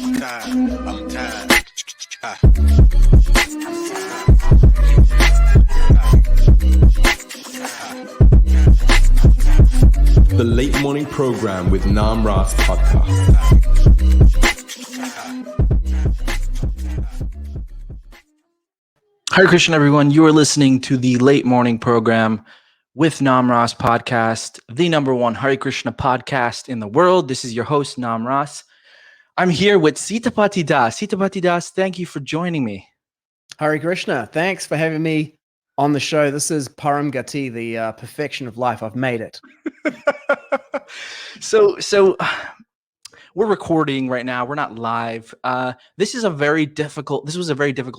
I'm tired. The Late Morning Program with Nam Ras Podcast. Hare Krishna, everyone. You are listening to the Late Morning Program with Nam Ras Podcast, the number one Hare Krishna podcast in the world. This is your host, Nam Ras. I'm here with Sitapati Das. Sitapati Das, thank you for joining me. Hare Krishna, thanks for having me on the show. This is Param Gati, the perfection of life. I've made it. So we're recording right now. We're not live. This was a very difficult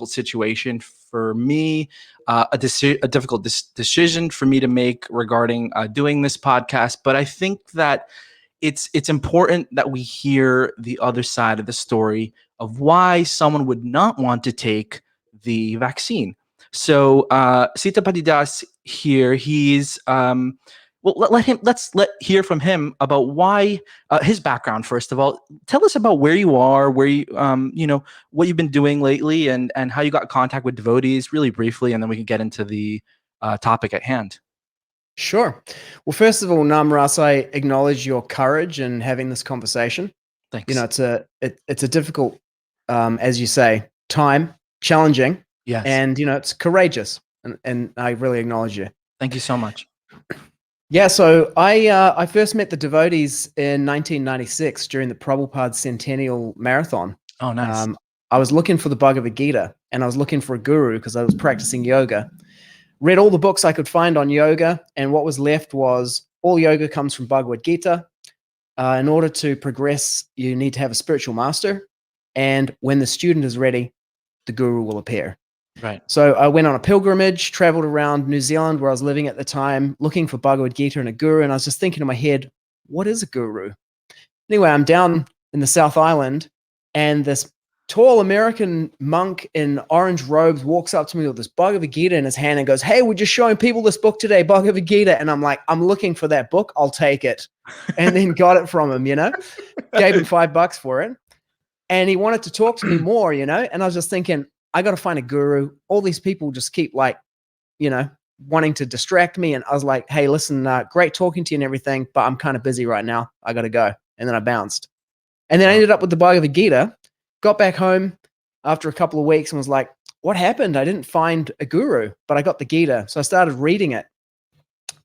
situation for me, a difficult decision for me to make regarding doing this podcast. But I think that it's important that we hear the other side of the story of why someone would not want to take the vaccine. So Sitapati Das here, he's let's hear from him about why his background. First of all, tell us about where you are, where you what you've been doing lately, and how you got in contact with devotees, really briefly, and then we can get into the topic at hand. Sure. Well, first of all, Nam Ras, I acknowledge your courage in having this conversation. Thanks. You know, it's a difficult, as you say, time, challenging, Yes. and it's courageous, and I really acknowledge you. Thank you so much. Yeah, so I first met the devotees in 1996 during the Prabhupada Centennial Marathon. Oh, nice. I was looking for the Bhagavad Gita, and I was looking for a guru because I was practicing yoga. Read all the books I could find on yoga, and what was left was all yoga comes from Bhagavad Gita. In order to progress, you need to have a spiritual master, and when the student is ready, the guru will appear. Right. So I went on a pilgrimage, traveled around New Zealand where I was living at the time, looking for Bhagavad Gita and a guru, and I was just thinking in my head, what is a guru? Anyway, I'm down in the South Island, and this tall American monk in orange robes walks up to me with this Bhagavad Gita in his hand and goes, "Hey, we're just showing people this book today, Bhagavad Gita." And I'm like, I'm looking for that book. I'll take it. And then got it from him, gave him $5 for it. And he wanted to talk to me more, and I was just thinking, I got to find a guru. All these people just keep wanting to distract me. And I was like, hey, listen, great talking to you and everything, but I'm kind of busy right now. I got to go. And then I bounced. And then I ended up with the Bhagavad Gita, got back home after a couple of weeks and was like, what happened? I didn't find a guru, but I got the Gita. So I started reading it.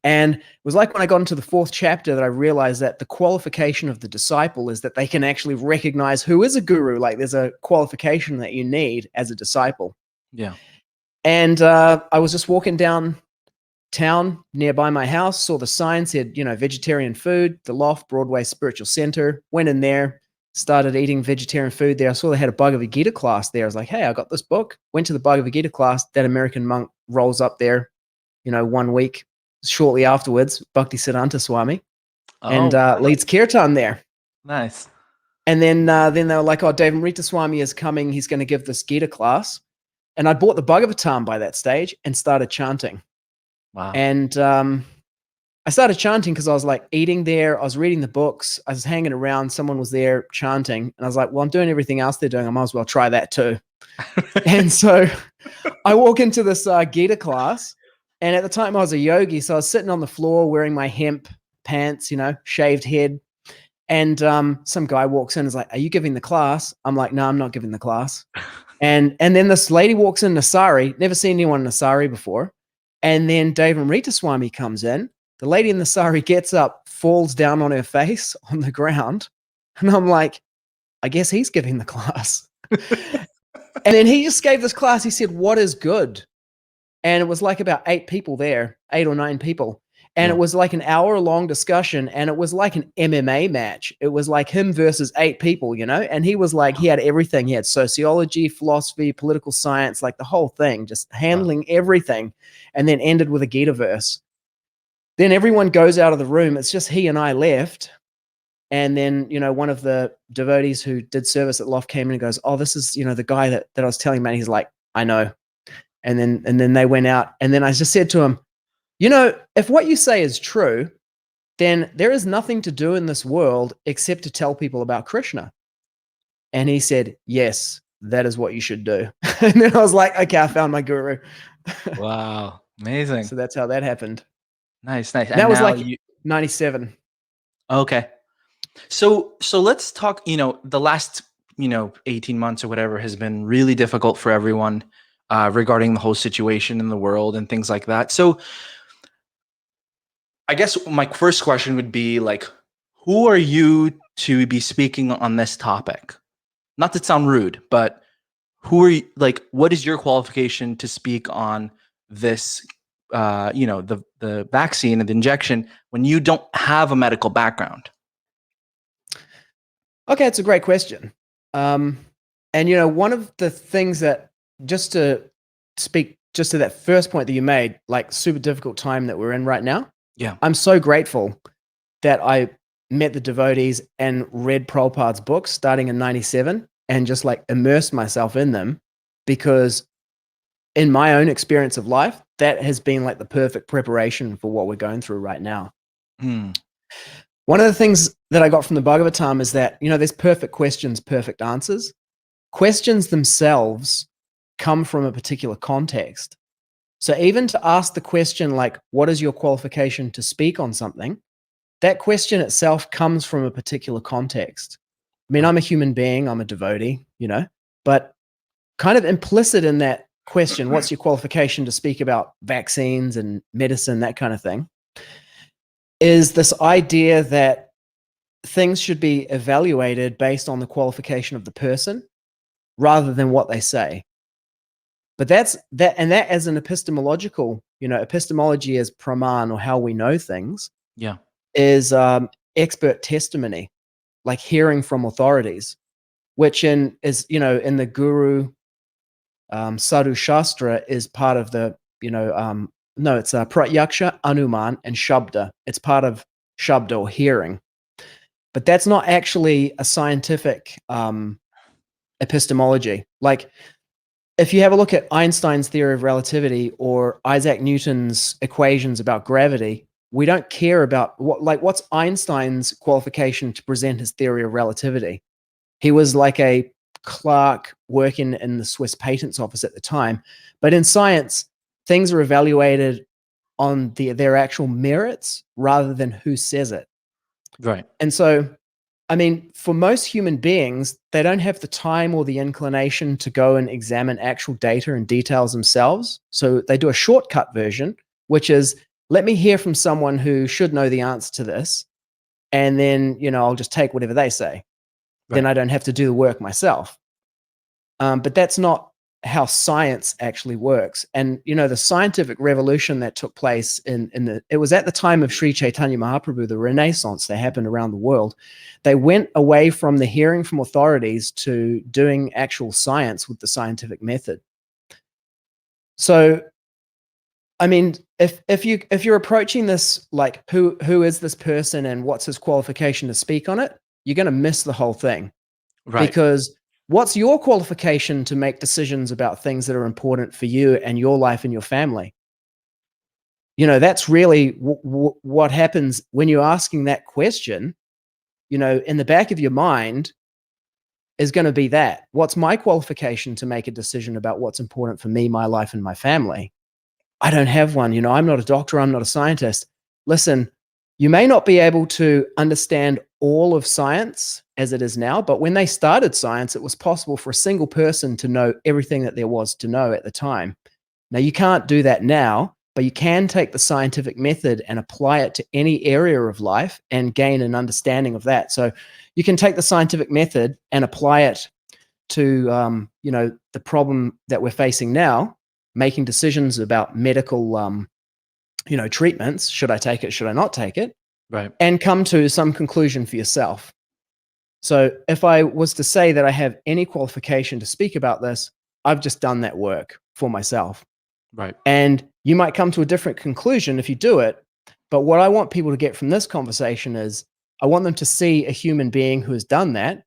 And it was like when I got into the 4th chapter that I realized that the qualification of the disciple is that they can actually recognize who is a guru. Like there's a qualification that you need as a disciple. Yeah. And I was just walking down town nearby my house, saw the sign, said, vegetarian food, the Loft, Broadway Spiritual Center, went in there, started eating vegetarian food there. I saw they had a Bhagavad Gita class there. I was like, hey, I got this book. Went to the Bhagavad Gita class. That American monk rolls up there, 1 week. Shortly afterwards, Bhaktisiddhanta Swami, and leads kirtan there. Nice. And then they were like, oh, Deviation Swami is coming. He's going to give this Gita class. And I bought the Bhagavatam by that stage and started chanting. Wow. And I started chanting because I was like eating there. I was reading the books. I was hanging around. Someone was there chanting. And I was like, well, I'm doing everything else they're doing. I might as well try that too. And so I walk into this Gita class. And at the time I was a yogi, so I was sitting on the floor wearing my hemp pants, shaved head. And some guy walks in and is like, are you giving the class? I'm like, no, I'm not giving the class. And then this lady walks in a sari, never seen anyone in a sari before. And then Deviation Swami comes in. The lady in the sari gets up, falls down on her face on the ground. And I'm like, I guess he's giving the class. And then he just gave this class. He said, what is good? And it was like about 8 people there, 8 or 9 people. And It was like an hour-long discussion, and it was like an MMA match. It was like him versus 8 people, And he was like, he had everything. He had sociology, philosophy, political science, like the whole thing, just handling everything, and then ended with a Gita verse. Then everyone goes out of the room. It's just he and I left. And then, one of the devotees who did service at Loft came in and goes, oh, this is, the guy that I was telling about. He's like, I know. And then they went out, and then I just said to him, if what you say is true, then there is nothing to do in this world except to tell people about Krishna. And he said, yes, that is what you should do. And then I was like, okay, I found my guru. Wow. Amazing. So that's how that happened. Nice. And that was now like 97. Okay. So let's talk, the last, 18 months or whatever has been really difficult for everyone regarding the whole situation in the world and things like that. So I guess my first question would be like, who are you to be speaking on this topic? Not to sound rude, but who are you, like, what is your qualification to speak on this, the vaccine and the injection when you don't have a medical background? Okay, it's a great question. And one of the things that, just to speak just to that first point that you made, like super difficult time that we're in right now. Yeah. I'm so grateful that I met the devotees and read Prabhupada's books starting in 97 and just like immersed myself in them, because in my own experience of life, that has been like the perfect preparation for what we're going through right now. One of the things that I got from the Bhagavatam is that, there's perfect questions, perfect answers. Questions themselves come from a particular context. So even to ask the question like, what is your qualification to speak on something? That question itself comes from a particular context. I mean, I'm a human being, I'm a devotee, but kind of implicit in that question, what's your qualification to speak about vaccines and medicine, that kind of thing, is this idea that things should be evaluated based on the qualification of the person rather than what they say. But that as an epistemological, epistemology is Brahmana, or how we know things, is expert testimony, like hearing from authorities, which in the Guru Sadhu Shastra is part of the, it's Pratyaksha, Anuman, and Shabda. It's part of Shabda, or hearing. But that's not actually a scientific epistemology. Like, if you have a look at Einstein's theory of relativity or Isaac Newton's equations about gravity, we don't care about what's Einstein's qualification to present his theory of relativity. He was like a clerk working in the Swiss Patents Office at the time. But in science, things are evaluated on their actual merits rather than who says it. Right. And so, I mean, for most human beings, they don't have the time or the inclination to go and examine actual data and details themselves. So they do a shortcut version, which is, let me hear from someone who should know the answer to this, and then, I'll just take whatever they say. Right. Then I don't have to do the work myself. But that's not how science actually works. And, the scientific revolution that took place it was at the time of Sri Chaitanya Mahaprabhu, the Renaissance that happened around the world. They went away from the hearing from authorities to doing actual science with the scientific method. So, I mean, if you're approaching this like, who is this person and what's his qualification to speak on it, you're going to miss the whole thing. Right. Because what's your qualification to make decisions about things that are important for you and your life and your family? That's really what happens when you're asking that question. In the back of your mind is going to be that. What's my qualification to make a decision about what's important for me, my life, and my family? I don't have one. I'm not a doctor. I'm not a scientist. Listen, you may not be able to understand all of science as it is now, but when they started science, it was possible for a single person to know everything that there was to know at the time. Now, you can't do that now, but you can take the scientific method and apply it to any area of life and gain an understanding of that. So you can take the scientific method and apply it to, the problem that we're facing now, making decisions about medical, treatments. Should I take it? Should I not take it? Right. And come to some conclusion for yourself. So if I was to say that I have any qualification to speak about this, I've just done that work for myself. Right. And you might come to a different conclusion if you do it. But what I want people to get from this conversation is I want them to see a human being who has done that,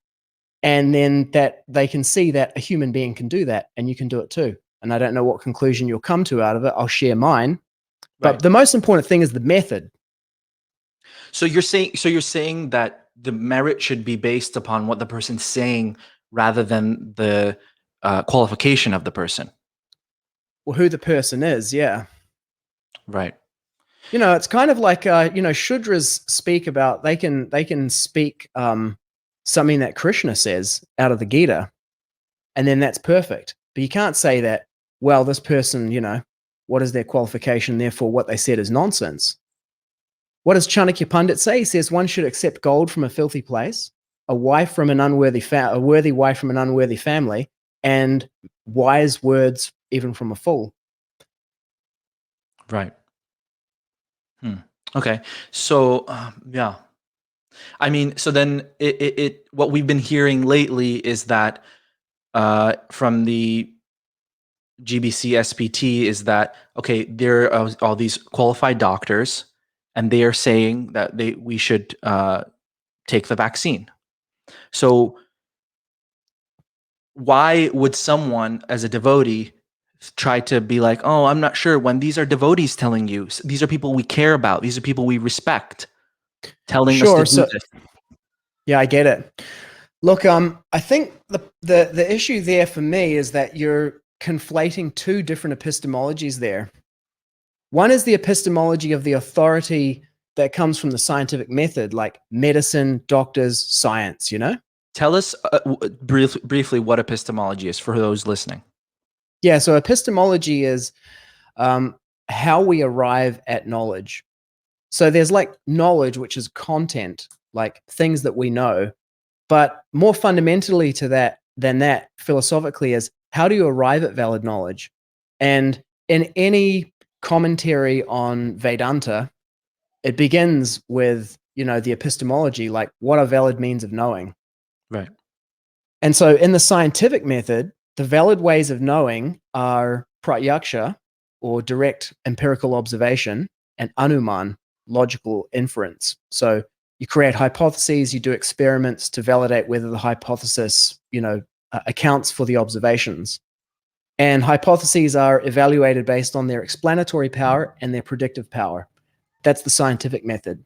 and then that they can see that a human being can do that, and you can do it too. And I don't know what conclusion you'll come to out of it. I'll share mine. But the most important thing is the method. So you're saying that the merit should be based upon what the person's saying rather than the qualification of the person. Well, who the person is, yeah. Right. It's kind of like Shudras speak about they can speak something that Krishna says out of the Gita, and then that's perfect. But you can't say that, well, this person, what is their qualification? Therefore, what they said is nonsense. What does Chanakya Pandit say? He says one should accept gold from a filthy place, a worthy wife from an unworthy family, and wise words even from a fool. Right. Okay. So, yeah. I mean, so then what we've been hearing lately is that from the GBC SPT is that, okay, there are all these qualified doctors, and they are saying that we should take the vaccine. So why would someone as a devotee try to be like, oh, I'm not sure, when these are devotees telling you, these are people we care about, these are people we respect, telling us to do this? Yeah, I get it. Look, I think the issue there for me is that you're conflating two different epistemologies there. One is the epistemology of the authority that comes from the scientific method, like medicine, doctors, science, Tell us briefly what epistemology is for those listening. Yeah, so epistemology is how we arrive at knowledge. So there's like knowledge, which is content, like things that we know. But more fundamentally to that than that, philosophically, is how do you arrive at valid knowledge? And in any commentary on Vedanta, it begins with, the epistemology, like what are valid means of knowing? Right. And so in the scientific method, the valid ways of knowing are pratyaksha, or direct empirical observation, and anuman, logical inference. So you create hypotheses, you do experiments to validate whether the hypothesis, accounts for the observations. And hypotheses are evaluated based on their explanatory power and their predictive power. That's the scientific method.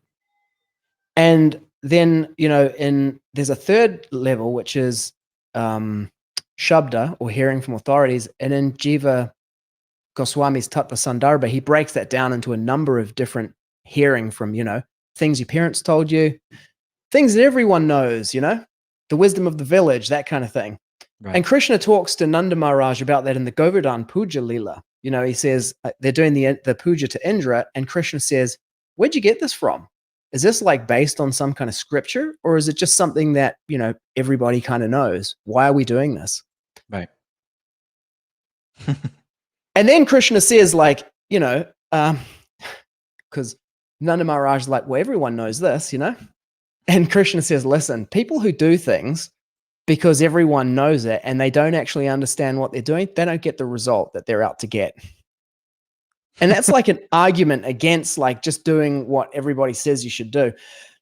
And then, there's a third level, which is Shabda, or hearing from authorities. And in Jiva Goswami's Tattva Sandarbha, he breaks that down into a number of different hearing from, things your parents told you, things that everyone knows, the wisdom of the village, that kind of thing. Right. And Krishna talks to Nanda Maharaj about that in the Govardhan Puja Leela. He says they're doing the puja to Indra, and Krishna says, where'd you get this from? Is this like based on some kind of scripture, or is it just something that, everybody kind of knows? Why are we doing this? Right. And then Krishna says, like, because Nanda Maharaj is like, well, everyone knows this, And Krishna says, listen, people who do things because everyone knows it and they don't actually understand what they're doing, they don't get the result that they're out to get. And that's like an argument against like just doing what everybody says you should do.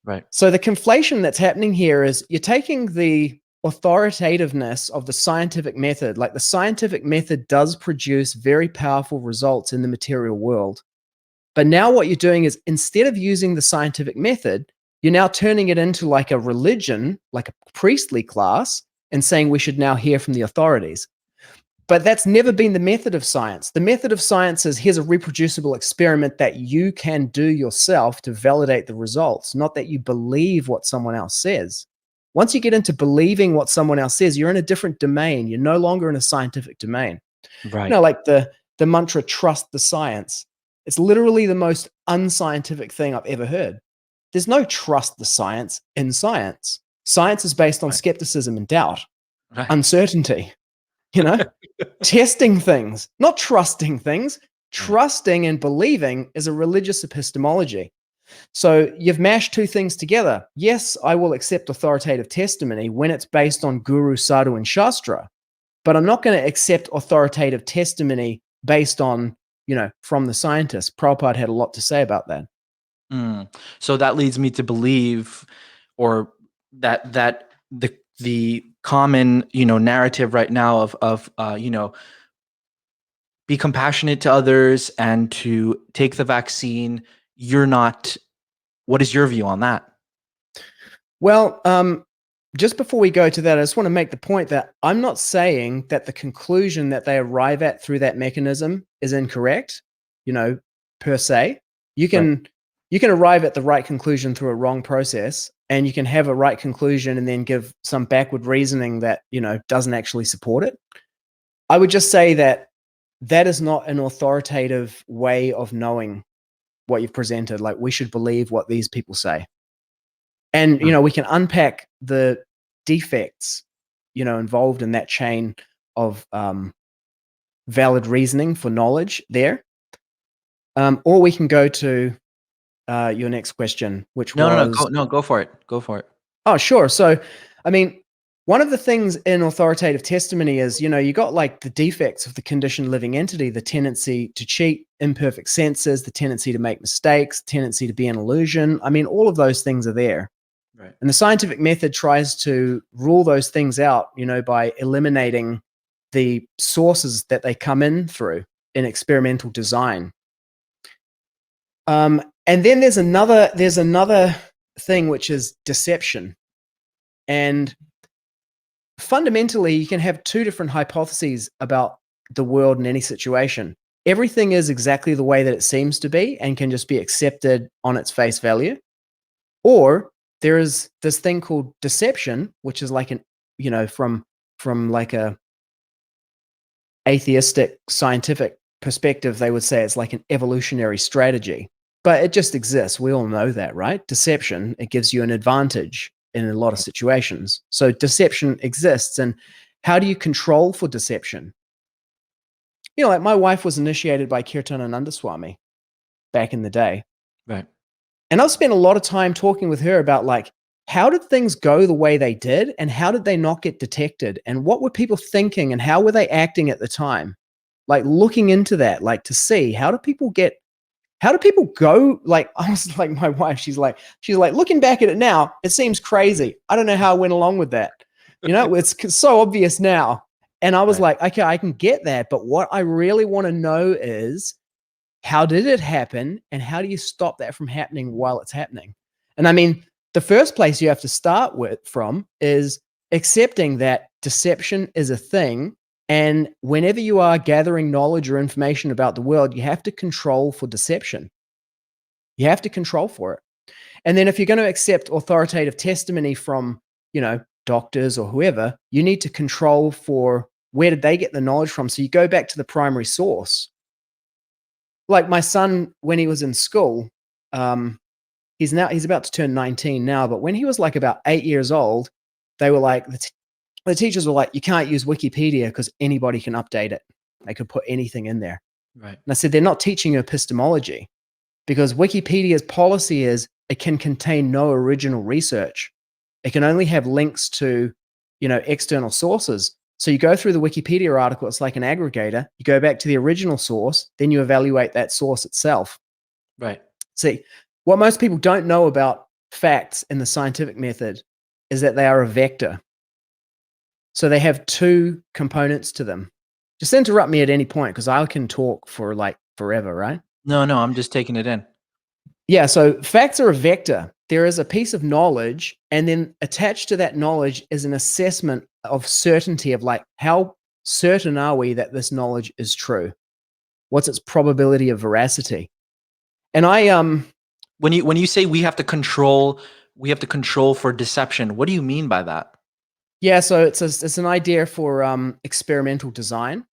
Right. So the conflation that's happening here is you're taking the authoritativeness of the scientific method. Like the scientific method does produce very powerful results in the material world. But now what you're doing is, instead of using the scientific method, you're now turning it into like a religion, like a priestly class, and saying we should now hear from the authorities. But that's never been the method of science. The method of science is, here's a reproducible experiment that you can do yourself to validate the results, not that you believe what someone else says. Once you get into believing what someone else says, you're in a different domain. You're no longer in a scientific domain. Right. Like the mantra, trust the science. It's literally the most unscientific thing I've ever heard. There's no trust the science in science. Science is based on skepticism and doubt, uncertainty, testing things, not trusting things. Trusting and believing is a religious epistemology. So you've mashed two things together. Yes, I will accept authoritative testimony when it's based on guru, sadhu, and shastra, but I'm not going to accept authoritative testimony based on, from the scientists. Prabhupada had a lot to say about that. So that leads me to believe, or that the common, narrative right now of be compassionate to others and to take the vaccine. You're not. What is your view on that? Well, just before we go to that, I just want to make the point that I'm not saying that the conclusion that they arrive at through that mechanism is incorrect, per se. You can arrive at the right conclusion through a wrong process, and you can have a right conclusion and then give some backward reasoning that, doesn't actually support it. I would just say that is not an authoritative way of knowing what you've presented. Like, we should believe what these people say. And, we can unpack the defects, involved in that chain of valid reasoning for knowledge there. Or we can go to your next question, which was... Go for it. Go for it. Oh, sure. So, I mean, one of the things in authoritative testimony is, you got like the defects of the conditioned living entity, the tendency to cheat, imperfect senses, the tendency to make mistakes, tendency to be an illusion. I mean, all of those things are there. Right. And the scientific method tries to rule those things out, by eliminating the sources that they come in through in experimental design. And then there's another thing, which is deception. And fundamentally, you can have two different hypotheses about the world in any situation. Everything is exactly the way that it seems to be and can just be accepted on its face value. Or there is this thing called deception, which is like from like a atheistic scientific perspective, they would say it's like an evolutionary strategy. But it just exists. We all know that, right? Deception, it gives you an advantage in a lot of situations. So deception exists. And how do you control for deception? Like my wife was initiated by Kirtanananda Swami back in the day. Right. And I've spent a lot of time talking with her about, like, how did things go the way they did and how did they not get detected? And what were people thinking and how were they acting at the time? Like, looking into that, like, to see how do people go? Like, I was like, my wife, she's like, looking back at it now, it seems crazy. I don't know how I went along with that. It's so obvious now. And I was like, okay, I can get that. But what I really want to know is, how did it happen? And how do you stop that from happening while it's happening? And I mean, the first place you have to start from is accepting that deception is a thing. And whenever you are gathering knowledge or information about the world, you have to control for deception. You have to control for it. And then if you're going to accept authoritative testimony from, doctors or whoever, you need to control for where did they get the knowledge from? So you go back to the primary source. Like my son, when he was in school, he's about to turn 19 now, but when he was like about 8 years old, they were like, the teachers were like, you can't use Wikipedia because anybody can update it. They could put anything in there. Right. And I said, they're not teaching you epistemology, because Wikipedia's policy is it can contain no original research. It can only have links to, external sources. So you go through the Wikipedia article, it's like an aggregator. You go back to the original source, then you evaluate that source itself. Right. See, what most people don't know about facts in the scientific method is that they are a vector. So they have two components to them. Just interrupt me at any point because I can talk for like forever, right? No, I'm just taking it in. Yeah, so facts are a vector. There is a piece of knowledge, and then attached to that knowledge is an assessment of certainty of like, how certain are we that this knowledge is true? What's its probability of veracity? And when you say we have to control for deception, what do you mean by that? Yeah, so it's an idea for experimental design.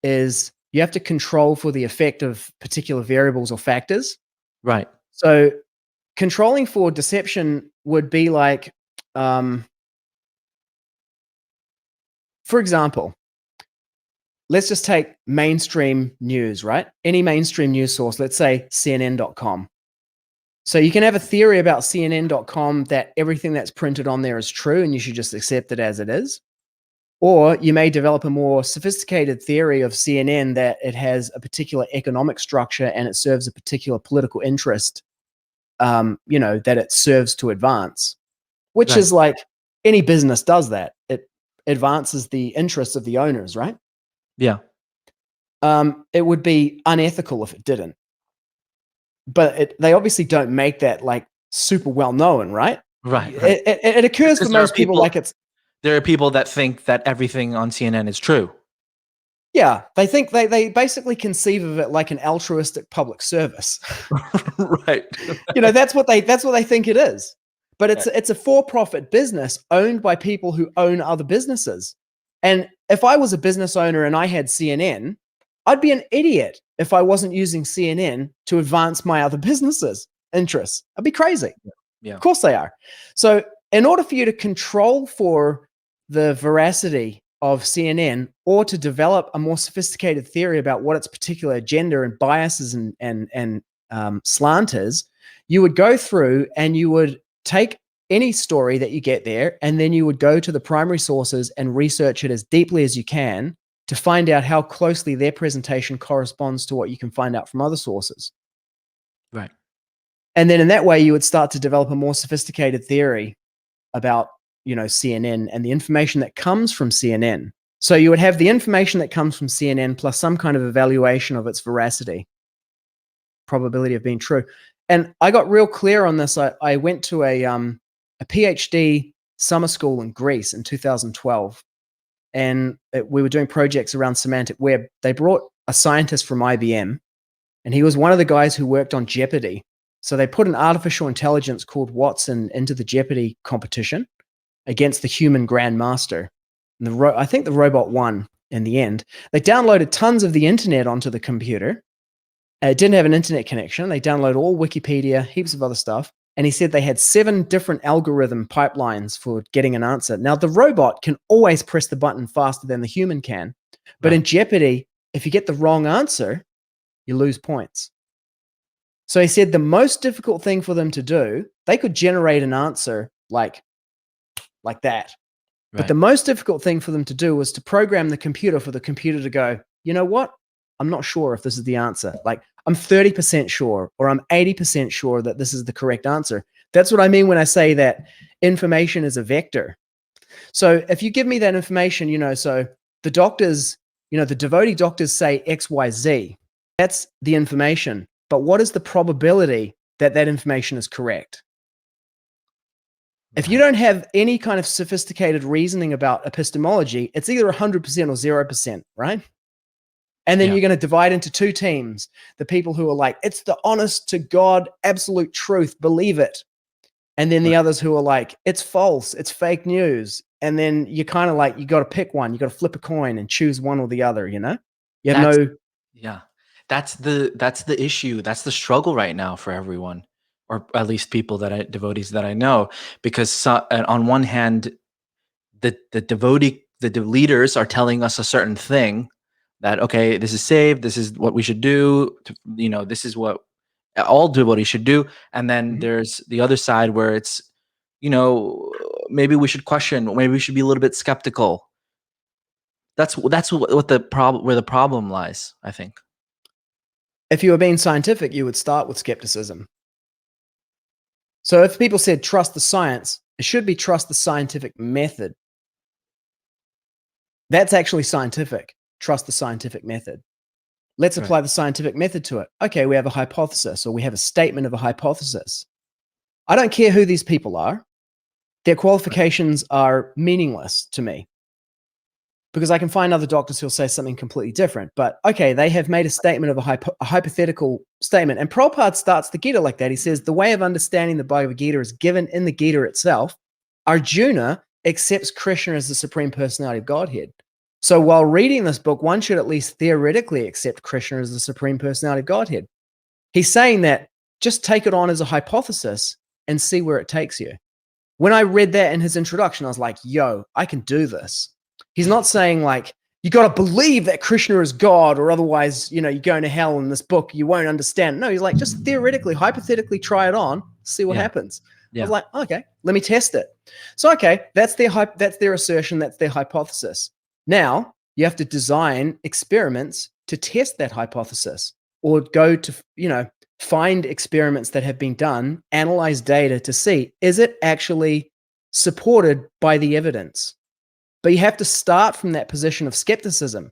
Is you have to control for the effect of particular variables or factors. Right. So controlling for deception would be like, for example, let's just take mainstream news, right? Any mainstream news source, let's say CNN.com. So you can have a theory about CNN.com that everything that's printed on there is true and you should just accept it as it is. Or you may develop a more sophisticated theory of CNN that it has a particular economic structure and it serves a particular political interest, that it serves to advance, which is like any business does that. It advances the interests of the owners, right? Yeah. It would be unethical if it didn't. But they obviously don't make that like super well known, right? Right. It occurs for Because there are most people like it's, There are people that think that everything on CNN is true. yeah, they think they basically conceive of it like an altruistic public service. Right. That's what they think it is. But it's a for-profit business owned by people who own other businesses. And if I was a business owner and I had CNN, I'd be an idiot if I wasn't using CNN to advance my other businesses' interests. I'd be crazy. Yeah. Of course they are. So in order for you to control for the veracity of CNN, or to develop a more sophisticated theory about what its particular agenda and biases and slant is, you would go through and you would take any story that you get there, and then you would go to the primary sources and research it as deeply as you can to find out how closely their presentation corresponds to what you can find out from other sources. Right. And then in that way, you would start to develop a more sophisticated theory about, CNN and the information that comes from CNN. So you would have the information that comes from CNN plus some kind of evaluation of its veracity, probability of being true. And I got real clear on this. I went to a PhD summer school in Greece in 2012, and we were doing projects around semantic web. They brought a scientist from IBM, and he was one of the guys who worked on Jeopardy. So they put an artificial intelligence called Watson into the Jeopardy competition against the human grandmaster. And I think the robot won in the end. They downloaded tons of the internet onto the computer. It didn't have an internet connection. They downloaded all Wikipedia, heaps of other stuff. And he said they had 7 different algorithm pipelines for getting an answer. Now, the robot can always press the button faster than the human can. But in Jeopardy, if you get the wrong answer, you lose points. So he said the most difficult thing for them to do, they could generate an answer like that. Right. But the most difficult thing for them to do was to program the computer for the computer to go, you know what? I'm not sure if this is the answer. Like, I'm 30% sure, or I'm 80% sure that this is the correct answer. That's what I mean when I say that information is a vector. So if you give me that information, so the doctors, the devotee doctors say X, Y, Z. That's the information. But what is the probability that that information is correct? If you don't have any kind of sophisticated reasoning about epistemology, it's either 100% or 0%, right? And then you're going to divide into 2 teams. The people who are like, it's the honest to God, absolute truth, believe it. And then the others who are like, it's false, it's fake news. And then you kind of like, you got to pick one. You got to flip a coin and choose one or the other, You have Yeah. That's the issue. That's the struggle right now for everyone, or at least devotees that I know, because on one hand, the leaders are telling us a certain thing, that, okay, this is saved, this is what we should do, this is what all devotees should do. And then there's the other side where it's, maybe we should question, maybe we should be a little bit skeptical. That's what where the problem lies, I think. If you were being scientific, you would start with skepticism. So if people said trust the science, it should be trust the scientific method. That's actually scientific. Trust the scientific method. Let's apply the scientific method to it. Okay, we have a hypothesis, or we have a statement of a hypothesis. I don't care who these people are. Their qualifications are meaningless to me, because I can find other doctors who'll say something completely different. But okay, they have made a statement of a hypothetical statement. And Prabhupada starts the Gita like that. He says, the way of understanding the Bhagavad Gita is given in the Gita itself. Arjuna accepts Krishna as the Supreme Personality of Godhead. So while reading this book, one should at least theoretically accept Krishna as the Supreme Personality of Godhead. He's saying that just take it on as a hypothesis and see where it takes you. When I read that in his introduction, I was like, yo, I can do this. He's not saying like, you got to believe that Krishna is God, or otherwise, you're going to hell in this book, you won't understand. No, he's like, just theoretically, hypothetically try it on, see what happens. I was like, okay, let me test it. So, okay, that's their assertion, that's their hypothesis. Now, you have to design experiments to test that hypothesis, or go to, find experiments that have been done, analyze data to see, is it actually supported by the evidence? But you have to start from that position of skepticism.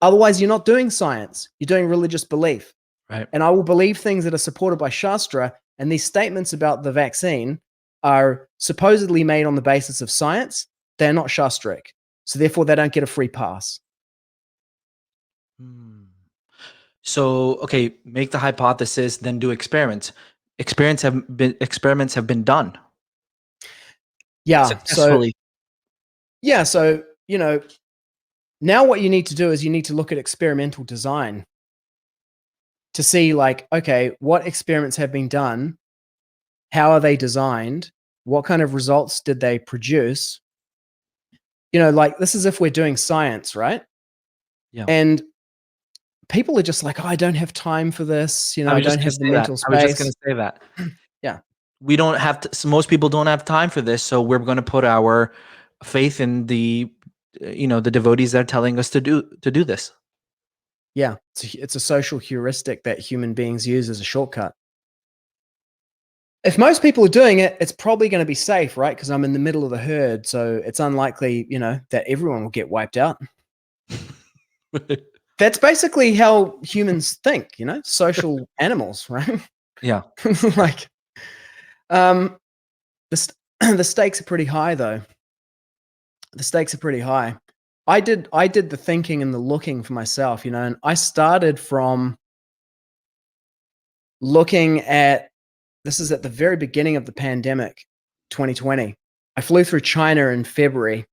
Otherwise, you're not doing science. You're doing religious belief. Right. And I will believe things that are supported by Shastra, and these statements about the vaccine are supposedly made on the basis of science, they're not shastric. So therefore, they don't get a free pass. So, okay, make the hypothesis, then do experiments. Experiments have been done Yeah. successfully. So, now what you need to do is you need to look at experimental design to see, like, okay, what experiments have been done? How are they designed? What kind of results did they produce? Like, this is if we're doing science, right? Yeah. And people are just like, oh, I don't have time for this. I don't have the mental space. I was just going to say that. Yeah. We don't have to, so most people don't have time for this. So we're going to put our faith in the devotees that are telling us to do this. Yeah. It's a social heuristic that human beings use as a shortcut. If most people are doing it, it's probably going to be safe, right? Because I'm in the middle of the herd. So it's unlikely, that everyone will get wiped out. That's basically how humans think, social animals, right? Yeah. Like, the stakes are pretty high, though. The stakes are pretty high. I did the thinking and the looking for myself, and I started from looking at, this is at the very beginning of the pandemic, 2020. I flew through China in February,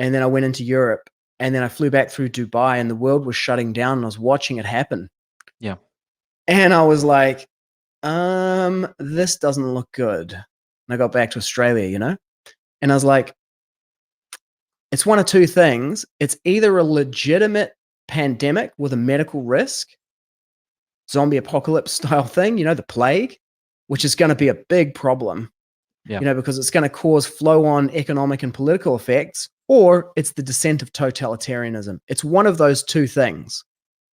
and then I went into Europe, and then I flew back through Dubai, and the world was shutting down, and I was watching it happen. Yeah. And I was like, this doesn't look good. And I got back to Australia, and I was like, it's one of two things. It's either a legitimate pandemic with a medical risk, zombie apocalypse style thing, the plague, which is going to be a big problem, because it's going to cause flow-on economic and political effects, or it's the descent of totalitarianism. It's one of those two things.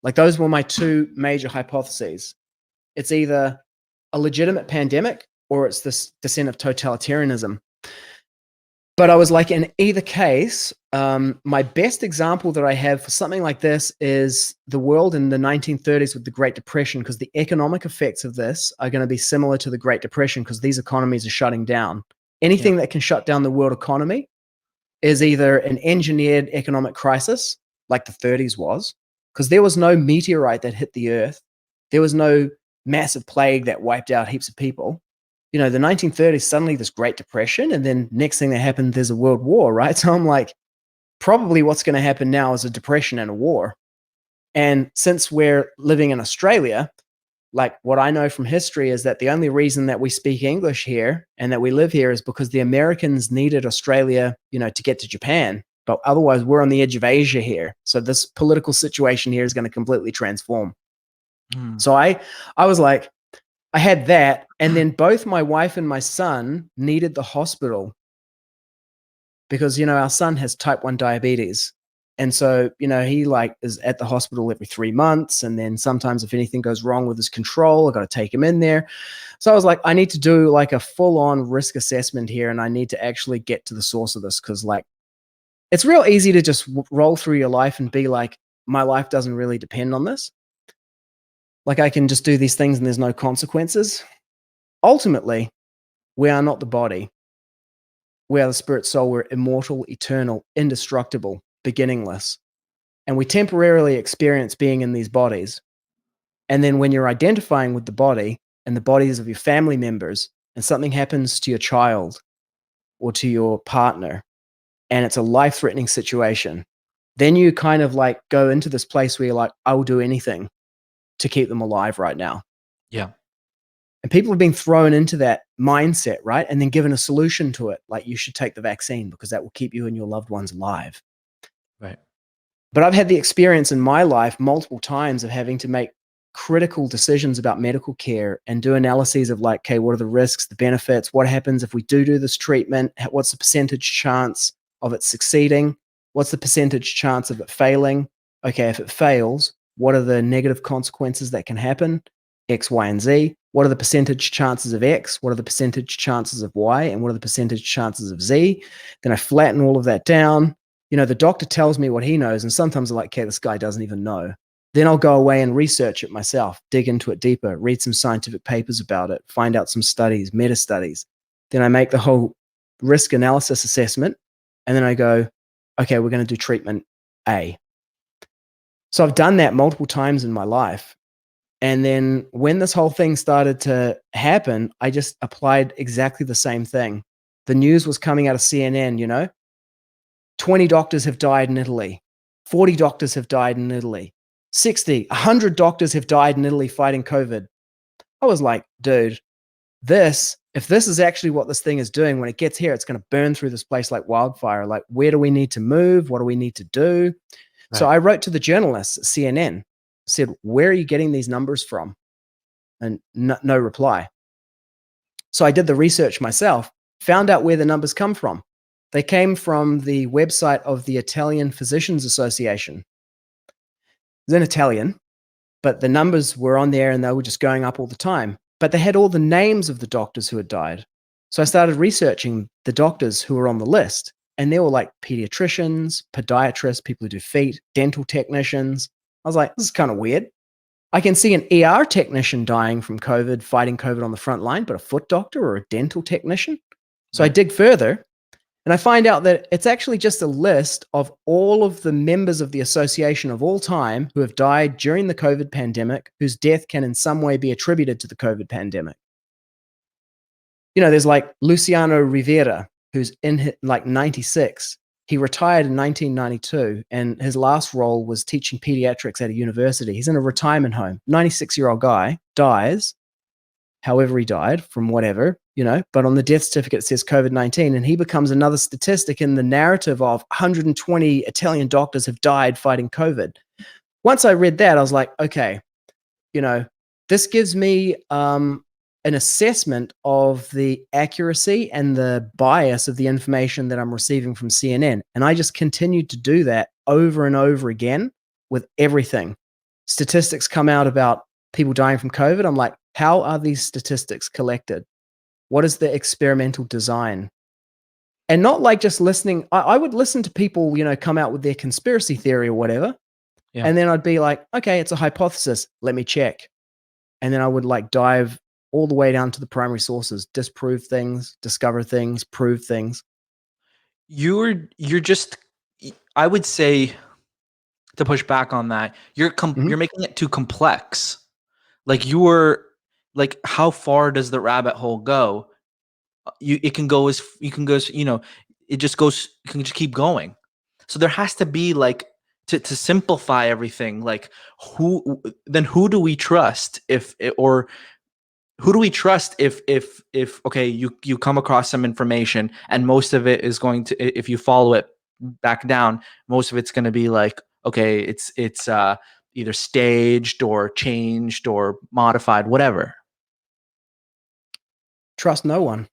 Like, those were my two major hypotheses. It's either a legitimate pandemic or it's this descent of totalitarianism. But I was like, in either case, my best example that I have for something like this is the world in the 1930s with the Great Depression, because the economic effects of this are going to be similar to the Great Depression because these economies are shutting down. Anything that can shut down the world economy is either an engineered economic crisis, like the 30s was, because there was no meteorite that hit the earth. There was no massive plague that wiped out heaps of people. The 1930s, suddenly this Great Depression, and then next thing that happened, there's a world war, right? So I'm like, probably what's going to happen now is a depression and a war. And since we're living in Australia, like, what I know from history is that the only reason that we speak English here and that we live here is because the Americans needed Australia, to get to Japan. But otherwise, we're on the edge of Asia here. So this political situation here is going to completely transform. So I was like, I had that, and then both my wife and my son needed the hospital because, our son has type 1 diabetes. And so, he is at the hospital every 3 months. And then sometimes if anything goes wrong with his control, I got to take him in there. So I was like, I need to do like a full on risk assessment here. And I need to actually get to the source of this. Cause it's real easy to just roll through your life and be like, my life doesn't really depend on this. Like, I can just do these things and there's no consequences. Ultimately, we are not the body. We are the spirit soul. We're immortal, eternal, indestructible, beginningless. And we temporarily experience being in these bodies. And then when you're identifying with the body and the bodies of your family members, and something happens to your child or to your partner, and it's a life-threatening situation, then you kind of like go into this place where you're like, I will do anything to keep them alive right now. Yeah. And people have been thrown into that mindset, right? And then given a solution to it, like, you should take the vaccine because that will keep you and your loved ones alive. Right. But I've had the experience in my life multiple times of having to make critical decisions about medical care and do analyses of like, okay, what are the risks, the benefits? What happens if we do this treatment? What's the percentage chance of it succeeding? What's the percentage chance of it failing? Okay, if it fails, what are the negative consequences that can happen? X, Y, and Z. What are the percentage chances of X? What are the percentage chances of Y? And what are the percentage chances of Z? Then I flatten all of that down. The doctor tells me what he knows. And sometimes I'm like, okay, this guy doesn't even know. Then I'll go away and research it myself, dig into it deeper, read some scientific papers about it, find out some studies, meta studies. Then I make the whole risk analysis assessment. And then I go, okay, we're going to do treatment A. So I've done that multiple times in my life. And then when this whole thing started to happen, I just applied exactly the same thing. The news was coming out of CNN, 20 doctors have died in Italy. 40 doctors have died in Italy. 60, 100 doctors have died in Italy fighting COVID. I was like, dude, if this is actually what this thing is doing, when it gets here, it's going to burn through this place like wildfire. Like, where do we need to move? What do we need to do? Right. So I wrote to the journalists at CNN, said, where are you getting these numbers from? And no reply. So I did the research myself, found out where the numbers come from. They came from the website of the Italian Physicians Association. It's in Italian, but the numbers were on there and they were just going up all the time. But they had all the names of the doctors who had died. So I started researching the doctors who were on the list. And they were like pediatricians, podiatrists, people who do feet, dental technicians. I was like, this is kind of weird. I can see an ER technician dying from COVID, fighting COVID on the front line, but a foot doctor or a dental technician. So I dig further and I find out that it's actually just a list of all of the members of the association of all time who have died during the COVID pandemic, whose death can in some way be attributed to the COVID pandemic. There's like Luciano Rivera, who's in like 96. He retired in 1992, and his last role was teaching pediatrics at a university. He's in a retirement home. 96-year-old guy dies, however he died, from whatever, but on the death certificate it says COVID-19, and he becomes another statistic in the narrative of 120 Italian doctors have died fighting COVID. Once I read that, I was like, okay, this gives me an assessment of the accuracy and the bias of the information that I'm receiving from CNN. And I just continued to do that over and over again with everything. Statistics come out about people dying from COVID. I'm like, how are these statistics collected? What is the experimental design? And not like just listening. I would listen to people, come out with their conspiracy theory or whatever. Yeah. And then I'd be like, okay, it's a hypothesis. Let me check. And then I would like dive all the way down to the primary sources, disprove things, discover things, prove things. You're just, I would say, to push back on that, you're making it too complex. Like how far does the rabbit hole go? It can just keep going. So there has to be like, to simplify everything, like who do we trust if okay, you come across some information and most of it is going to, if you follow it back down, most of it's going to be like, okay, it's either staged or changed or modified, whatever. Trust no one.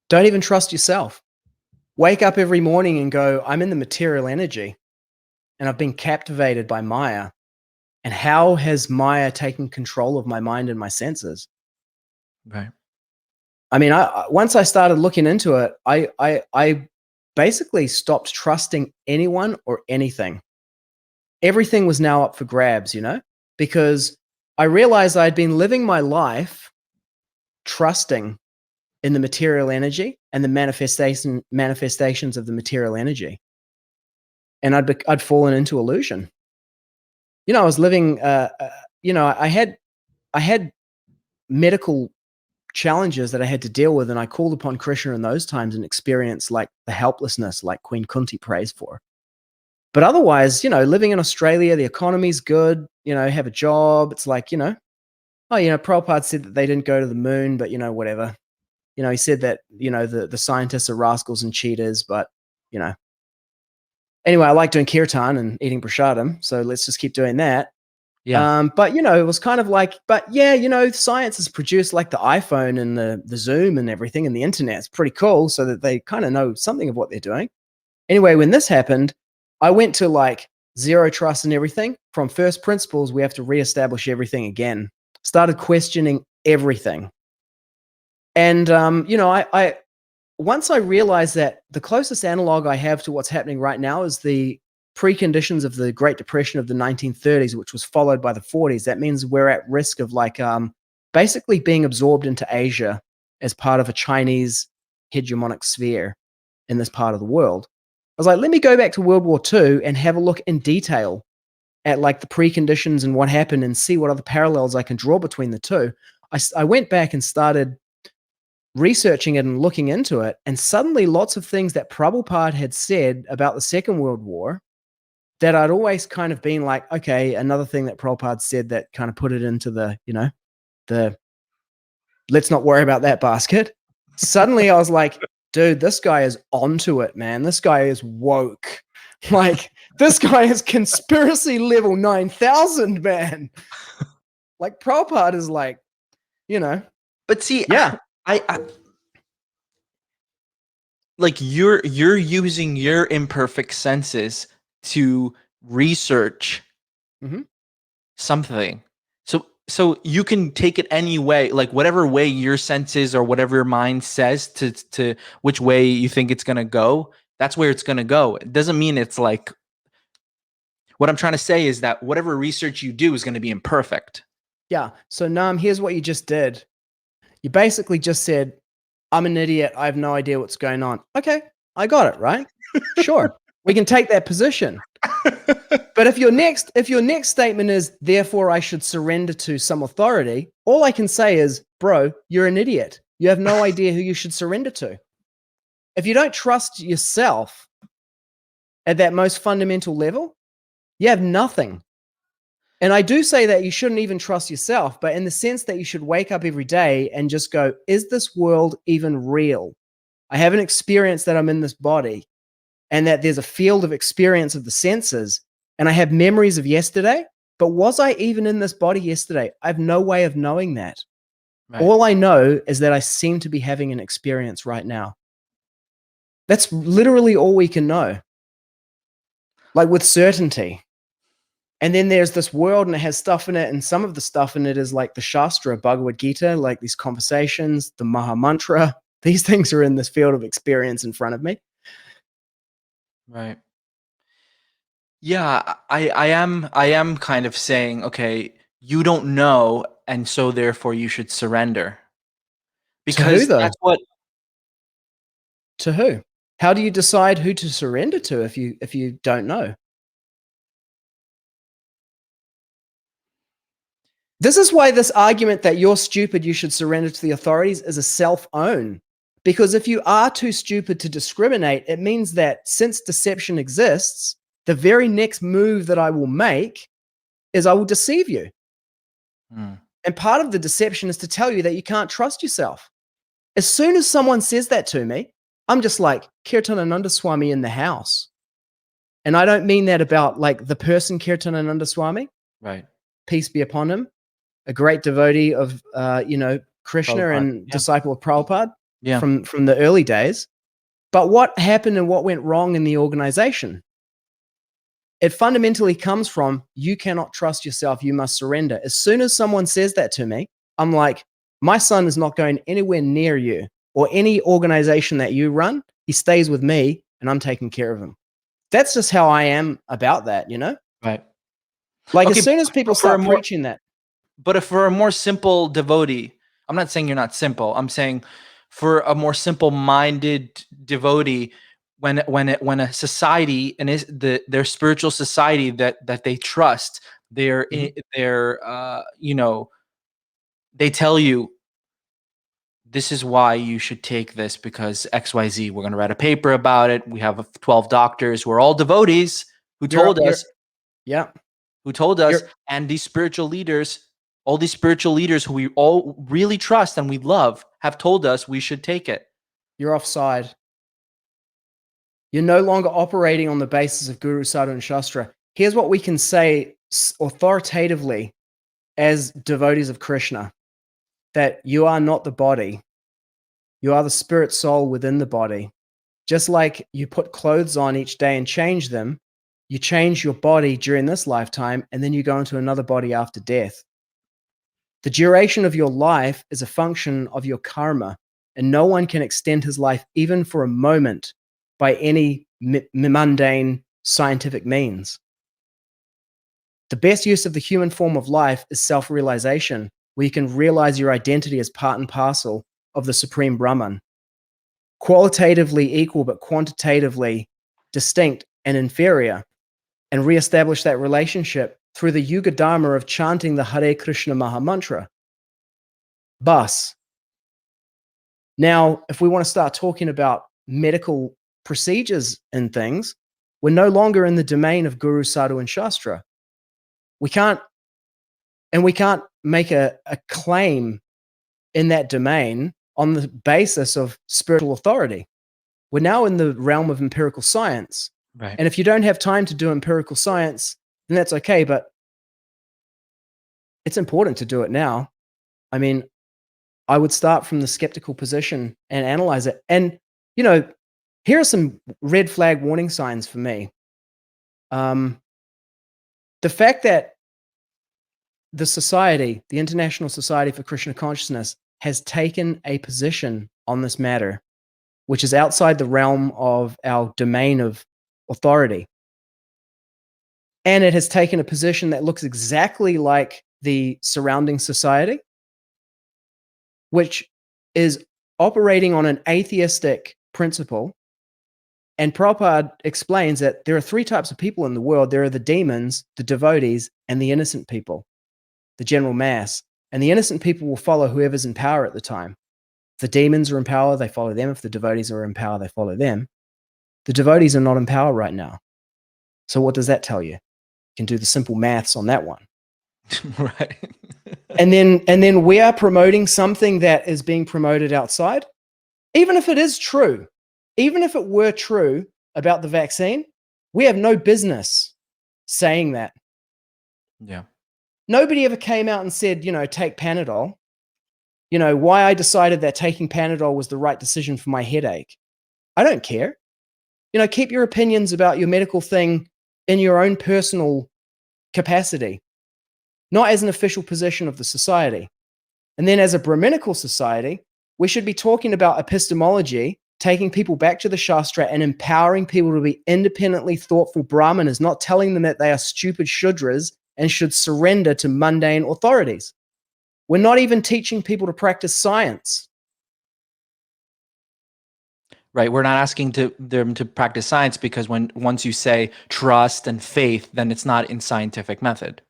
Don't even trust yourself. Wake up every morning and go, I'm in the material energy and I've been captivated by Maya. And how has Maya taken control of my mind and my senses? Right. I mean, once I started looking into it, I basically stopped trusting anyone or anything. Everything was now up for grabs, because I realized I'd been living my life trusting in the material energy and the manifestations of the material energy. And I'd fallen into illusion. I was living, I had medical challenges that I had to deal with, and I called upon Krishna in those times and experienced like the helplessness like Queen Kunti prays for. But otherwise, living in Australia, the economy's good, have a job. It's like, Prabhupada said that they didn't go to the moon, but, whatever. He said that, the scientists are rascals and cheaters, but, Anyway, I like doing kirtan and eating prasadam, so let's just keep doing that. Yeah. But, it was kind of like, science has produced like the iPhone and the Zoom and everything, and the internet. It's pretty cool, so that they kind of know something of what they're doing. Anyway, when this happened, I went to like zero trust and everything. From first principles, we have to reestablish everything again. Started questioning everything. And, once I realized that the closest analog I have to what's happening right now is the preconditions of the Great Depression of the 1930s, which was followed by the 40s. That means we're at risk of like basically being absorbed into Asia as part of a Chinese hegemonic sphere in this part of the world. I was like, let me go back to World War II and have a look in detail at like the preconditions and what happened and see what other parallels I can draw between the two. I went back and started researching it and looking into it, and suddenly lots of things that Prabhupada had said about the Second World War that I'd always kind of been like, okay, another thing that Prabhupada said that kind of put it into the, the let's not worry about that basket. Suddenly I was like, dude, this guy is onto it, man. This guy is woke. Like, this guy is conspiracy level 9,000, man. Like, Prabhupada is like, But see, yeah. I like you're using your imperfect senses to research something. So you can take it any way, like whatever way your senses or whatever your mind says to which way you think it's gonna go, that's where it's gonna go. It doesn't mean it's like, what I'm trying to say is that whatever research you do is gonna be imperfect. Yeah. So Nam, here's what you just did. You basically just said, I'm an idiot. I have no idea what's going on. Okay, I got it, right? Sure. We can take that position. But if your next statement is, therefore I should surrender to some authority, all I can say is, bro, you're an idiot. You have no idea who you should surrender to. If you don't trust yourself at that most fundamental level, you have nothing. And I do say that you shouldn't even trust yourself, but in the sense that you should wake up every day and just go, is this world even real? I have an experience that I'm in this body and that there's a field of experience of the senses, and I have memories of yesterday, but was I even in this body yesterday? I have no way of knowing that. Right. All I know is that I seem to be having an experience right now. That's literally all we can know, like with certainty. And then there's this world and it has stuff in it, and some of the stuff in it is like the Shastra, Bhagavad Gita, like these conversations, the Maha Mantra. These things are in this field of experience in front of me. Right. Yeah, I am kind of saying, okay, you don't know, and so therefore you should surrender. Because to who, though? That's what. To who? How do you decide who to surrender to if you don't know? This is why this argument that you're stupid, you should surrender to the authorities is a self-own. Because if you are too stupid to discriminate, it means that since deception exists, the very next move that I will make is I will deceive you. And part of the deception is to tell you that you can't trust yourself. As soon as someone says that to me, I'm just like, Kirtanananda Swami in the house. And I don't mean that about like the person Kirtanananda Swami. Right. Peace be upon him. A great devotee of, Krishna Prabhupada, and disciple of Prabhupada yeah. from the early days. But what happened and what went wrong in the organization? It fundamentally comes from, you cannot trust yourself, you must surrender. As soon as someone says that to me, I'm like, my son is not going anywhere near you or any organization that you run. He stays with me and I'm taking care of him. That's just how I am about that, Right. Like, okay, as soon as people start preaching that. But if for a more simple devotee, I'm not saying you're not simple. I'm saying for a more simple-minded devotee, when a society and their spiritual society that they trust, they tell you, this is why you should take this because XYZ. We're going to write a paper about it. We have 12 doctors who are all devotees who told us. Yeah. Who told us, and these spiritual leaders. All these spiritual leaders who we all really trust and we love have told us we should take it. You're offside. You're no longer operating on the basis of Guru, Sadhu, and Shastra. Here's what we can say authoritatively as devotees of Krishna, that you are not the body. You are the spirit soul within the body. Just like you put clothes on each day and change them, you change your body during this lifetime, and then you go into another body after death. The duration of your life is a function of your karma, and no one can extend his life even for a moment by any mundane scientific means. The best use of the human form of life is self-realization, where you can realize your identity as part and parcel of the Supreme Brahman, qualitatively equal but quantitatively distinct and inferior, and reestablish that relationship through the Yuga Dharma of chanting the Hare Krishna Maha Mantra. Bus. Now, if we want to start talking about medical procedures and things, we're no longer in the domain of Guru, Sadhu, and Shastra. We can't make a claim in that domain on the basis of spiritual authority. We're now in the realm of empirical science. Right. And if you don't have time to do empirical science, then that's okay, but it's important to do it now. I mean, I would start from the skeptical position and analyze it. And, you know, here are some red flag warning signs for me. The fact that the society, the International Society for Krishna Consciousness, has taken a position on this matter, which is outside the realm of our domain of authority. And it has taken a position that looks exactly like the surrounding society, which is operating on an atheistic principle. And Prabhupada explains that there are three types of people in the world. There are the demons, the devotees, and the innocent people, the general mass. And the innocent people will follow whoever's in power at the time. If the demons are in power, they follow them. If the devotees are in power, they follow them. The devotees are not in power right now. So what does that tell you? You can do the simple maths on that one. Right. And then we are promoting something that is being promoted outside. Even if it is true, even if it were true about the vaccine, we have no business saying that. Yeah. Nobody ever came out and said, you know, take Panadol. You know, why I decided that taking Panadol was the right decision for my headache. I don't care. You know, keep your opinions about your medical thing in your own personal capacity, not as an official position of the society. And then as a Brahminical society, we should be talking about epistemology, taking people back to the Shastra and empowering people to be independently thoughtful Brahmanas, not telling them that they are stupid Shudras and should surrender to mundane authorities. We're not even teaching people to practice science. Right. We're not asking them to practice science because once you say trust and faith, then it's not in scientific method.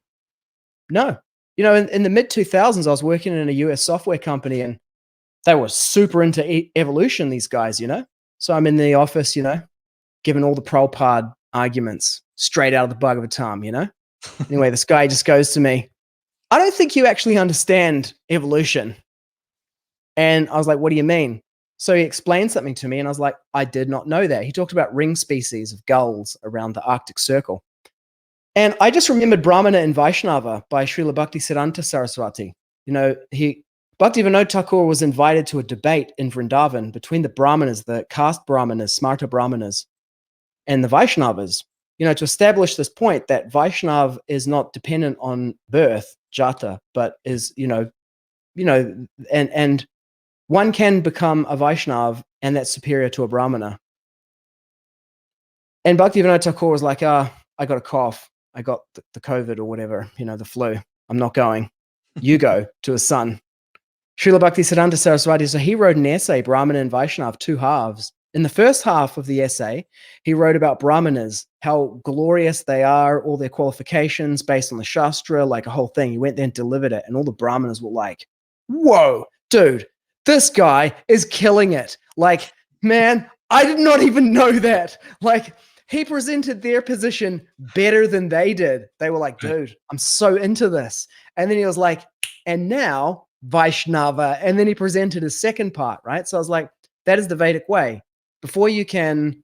No. You know, in the mid-2000s, I was working in a US software company and they were super into evolution, these guys, you know? So I'm in the office, you know, giving all the Prabhupada arguments straight out of the Bhagavatam, you know? Anyway, this guy just goes to me, I don't think you actually understand evolution. And I was like, what do you mean? So he explained something to me and I was like, I did not know that. He talked about ring species of gulls around the Arctic Circle. And I just remembered Brahmana and Vaishnava by Srila Bhaktisiddhanta Saraswati. You know, Bhaktivinoda Thakur was invited to a debate in Vrindavan between the Brahmanas, the caste Brahmanas, Smarta Brahmanas, and the Vaishnavas, you know, to establish this point that Vaishnav is not dependent on birth, jata, but is, and one can become a Vaishnav and that's superior to a Brahmana. And Bhaktivinoda Thakur was like, I got a cough. I got the COVID or whatever, you know, the flu. I'm not going. You go, to his son. Srila Bhaktisiddhanta Saraswati, so he wrote an essay, Brahmana and Vaishnav, two halves. In the first half of the essay, he wrote about Brahmanas, how glorious they are, all their qualifications based on the Shastra, like a whole thing. He went there and delivered it, and all the Brahmanas were like, whoa, dude, this guy is killing it. Like, man, I did not even know that. Like, he presented their position better than they did. They were like, dude, I'm so into this. And then he was like, and now Vaishnava. And then he presented his second part, right? So I was like, that is the Vedic way. Before you can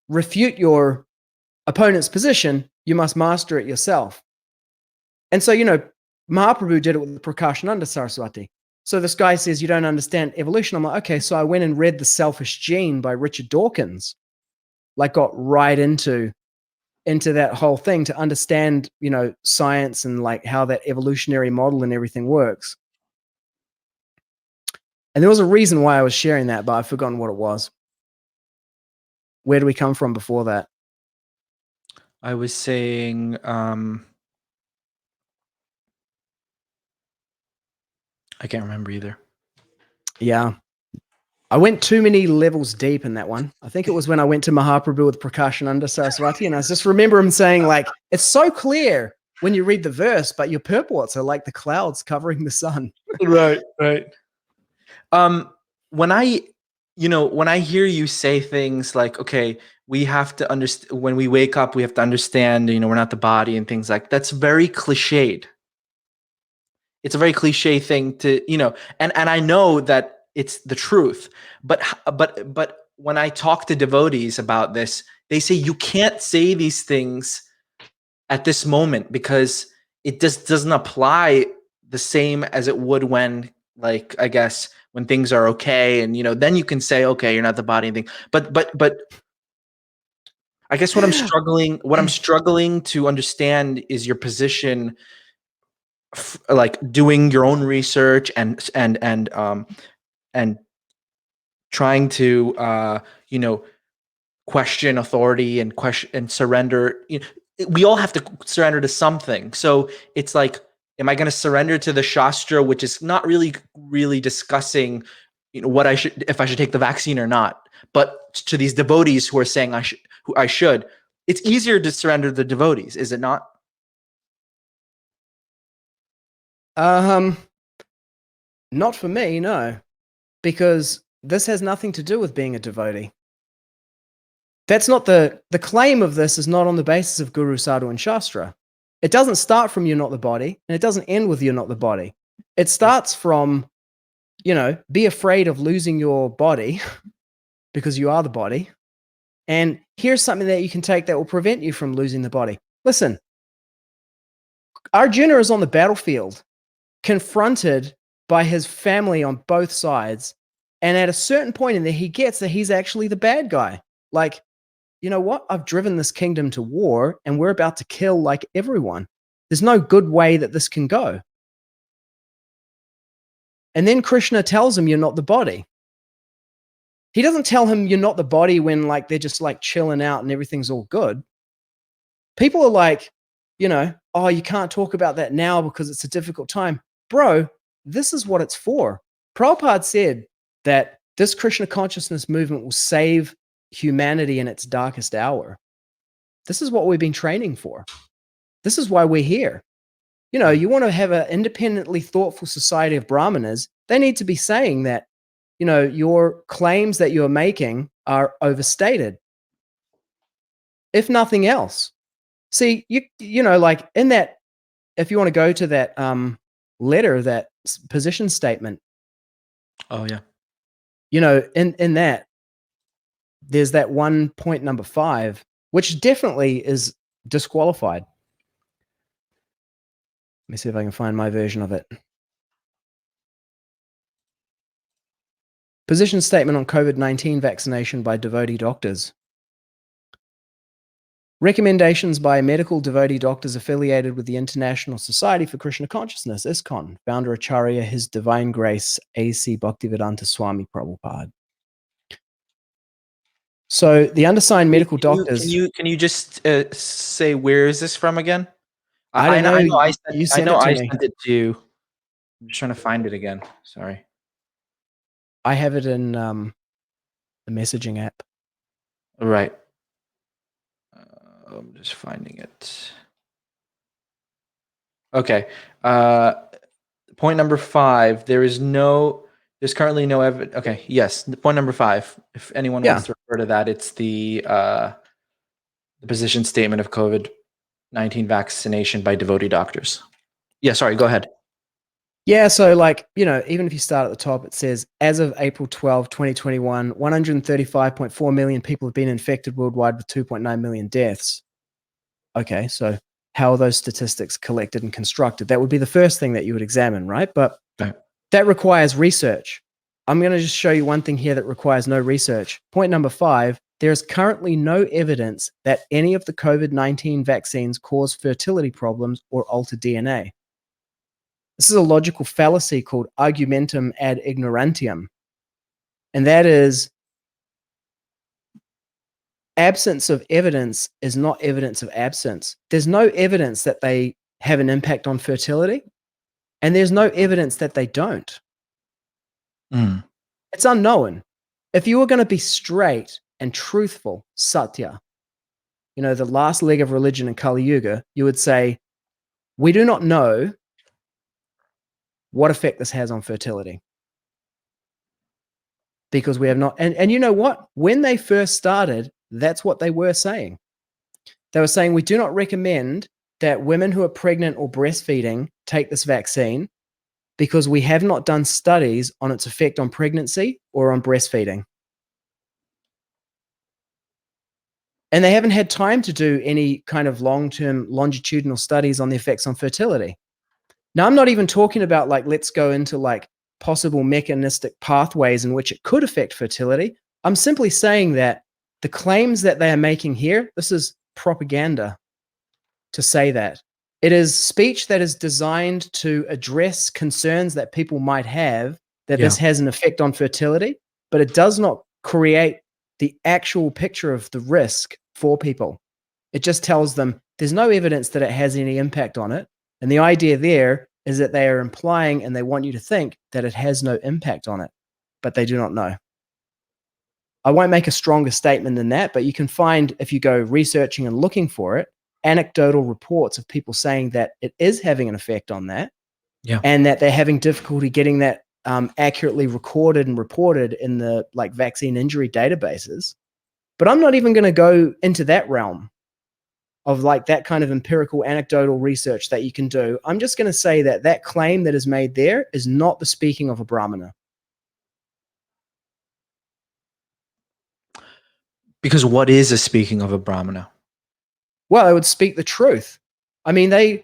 refute your opponent's position, you must master it yourself. And so, you know, Mahaprabhu did it with Prakashananda Saraswati. So this guy says, you don't understand evolution. I'm like, okay. So I went and read The Selfish Gene by Richard Dawkins. Like got right into that whole thing to understand, you know, science and like how that evolutionary model and everything works. And there was a reason why I was sharing that, but I've forgotten what it was. Where do we come from before that? I was saying, I can't remember either. Yeah. I went too many levels deep in that one. I think it was when I went to Mahaprabhu with Prakashan under Saraswati, and I just remember him saying, like, it's so clear when you read the verse, but your purports are like the clouds covering the sun. Right. When I hear you say things like, okay, we have to understand, when we wake up, we have to understand, we're not the body and things like that's very cliched. It's a very cliche thing to, and I know that it's the truth, but when I talk to devotees about this, they say you can't say these things at this moment because it just doesn't apply the same as it would when, like, I guess when things are okay, and then you can say, okay, you're not the body and thing. But I guess what I'm struggling to understand is your position, like doing your own research and trying to question authority and surrender. We all have to surrender to something. So it's like, am I going to surrender to the Shastra, which is not really discussing, what if I should take the vaccine or not, but to these devotees who are saying I should. It's easier to surrender to the devotees, is it not? Not for me, no, because this has nothing to do with being a devotee. That's not the claim of this is not on the basis of Guru, Sadhu, and Shastra. It doesn't start from you're not the body, and it doesn't end with you're not the body. It starts from, be afraid of losing your body because you are the body. And here's something that you can take that will prevent you from losing the body. Listen, Arjuna is on the battlefield, confronted by his family on both sides. And at a certain point in there, he gets that he's actually the bad guy. Like, you know what? I've driven this kingdom to war and we're about to kill like everyone. There's no good way that this can go. And then Krishna tells him you're not the body. He doesn't tell him you're not the body when like they're just like chilling out and everything's all good. People are like, oh, you can't talk about that now because it's a difficult time. Bro, this is what it's for. Prabhupada said that this Krishna consciousness movement will save humanity in its darkest hour. This is what we've been training for. This is why we're here. You want to have an independently thoughtful society of Brahmanas, they need to be saying that, your claims that you're making are overstated. If nothing else. See, like in that, if you want to go to that letter, that position statement. Oh, yeah. In that, there's that one point number 5, which definitely is disqualified. Let me see if I can find my version of it. Position statement on COVID-19 vaccination by devotee doctors. Recommendations by medical devotee doctors affiliated with the International Society for Krishna Consciousness, ISKCON, founder Acharya, His Divine Grace, A.C. Bhaktivedanta Swami Prabhupada. So the undersigned medical doctors. Can you just say where is this from again? I know I sent it to you. I'm just trying to find it again. Sorry. I have it in the messaging app. Right. I'm just finding it. Okay. Point number 5. There's currently no evidence. Okay. Yes. Point number 5. If anyone wants to refer to that, it's the position statement of COVID-19 vaccination by devotee doctors. Yeah. Sorry. Go ahead. Yeah, so like, even if you start at the top, it says, as of April 12, 2021, 135.4 million people have been infected worldwide with 2.9 million deaths. Okay, so how are those statistics collected and constructed? That would be the first thing that you would examine, right? But that requires research. I'm going to just show you one thing here that requires no research. Point number 5, there is currently no evidence that any of the COVID-19 vaccines cause fertility problems or alter DNA. This is a logical fallacy called argumentum ad ignorantium. And that is, absence of evidence is not evidence of absence. There's no evidence that they have an impact on fertility, and there's no evidence that they don't. It's unknown. If you were going to be straight and truthful, satya, the last leg of religion in Kali Yuga, you would say, we do not know what effect this has on fertility. Because we have not, and you know what? When they first started, that's what they were saying. They were saying, we do not recommend that women who are pregnant or breastfeeding take this vaccine because we have not done studies on its effect on pregnancy or on breastfeeding. And they haven't had time to do any kind of long-term longitudinal studies on the effects on fertility. Now, I'm not even talking about let's go into possible mechanistic pathways in which it could affect fertility. I'm simply saying that the claims that they are making here, this is propaganda to say that. It is speech that is designed to address concerns that people might have that this has an effect on fertility, but it does not create the actual picture of the risk for people. It just tells them there's no evidence that it has any impact on it. And the idea there is that they are implying and they want you to think that it has no impact on it, but they do not know. I won't make a stronger statement than that, but you can find, if you go researching and looking for it, anecdotal reports of people saying that it is having an effect on that, and that they're having difficulty getting that accurately recorded and reported in the vaccine injury databases. But I'm not even going to go into that realm of that kind of empirical anecdotal research that you can do. I'm just going to say that that claim that is made there is not the speaking of a Brahmana. Because what is a speaking of a Brahmana? Well, I would speak the truth. I mean, they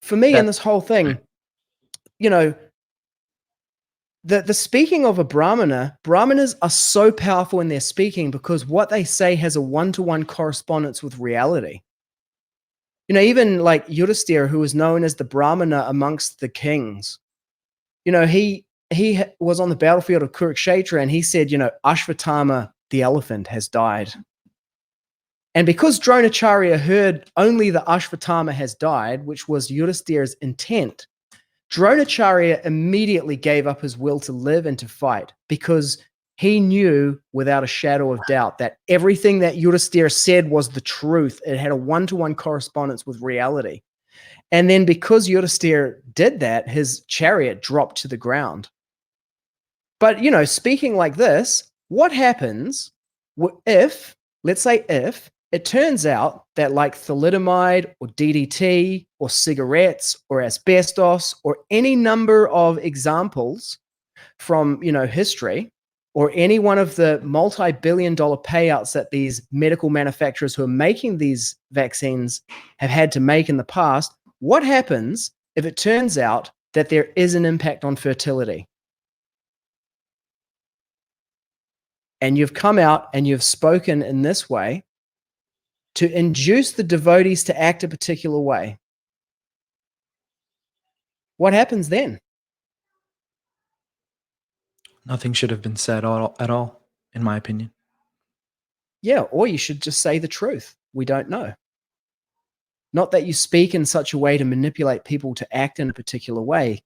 for me in this whole thing, the speaking of a Brahmanas are so powerful in their speaking because what they say has a one-to-one correspondence with reality. Even Yudhisthira, who was known as the Brahmana amongst the kings, he was on the battlefield of Kurukshetra and he said, Ashvatthama, the elephant, has died. And because Dronacharya heard only the Ashvatthama has died, which was Yudhisthira's intent, Dronacharya immediately gave up his will to live and to fight because he knew without a shadow of doubt that everything that Yudhisthira said was the truth. It had a one-to-one correspondence with reality. And then because Yudhisthira did that, his chariot dropped to the ground. But, speaking like this, what happens if, let's say if, it turns out that thalidomide or DDT or cigarettes or asbestos or any number of examples from, history or any one of the multi-billion-dollar payouts that these medical manufacturers who are making these vaccines have had to make in the past, what happens if it turns out that there is an impact on fertility? And you've come out and you've spoken in this way to induce the devotees to act a particular way. What happens then? Nothing should have been said at all, in my opinion. Yeah, or you should just say the truth. We don't know. Not that you speak in such a way to manipulate people to act in a particular way.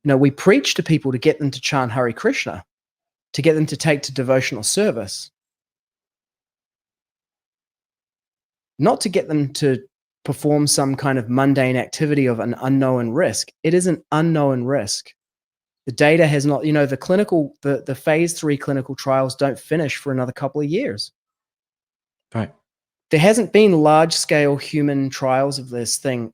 We preach to people to get them to chant Hare Krishna, to get them to take to devotional service. Not to get them to perform some kind of mundane activity of an unknown risk. It is an unknown risk. The data has not, the phase 3 clinical trials don't finish for another couple of years. Right. There hasn't been large-scale human trials of this thing.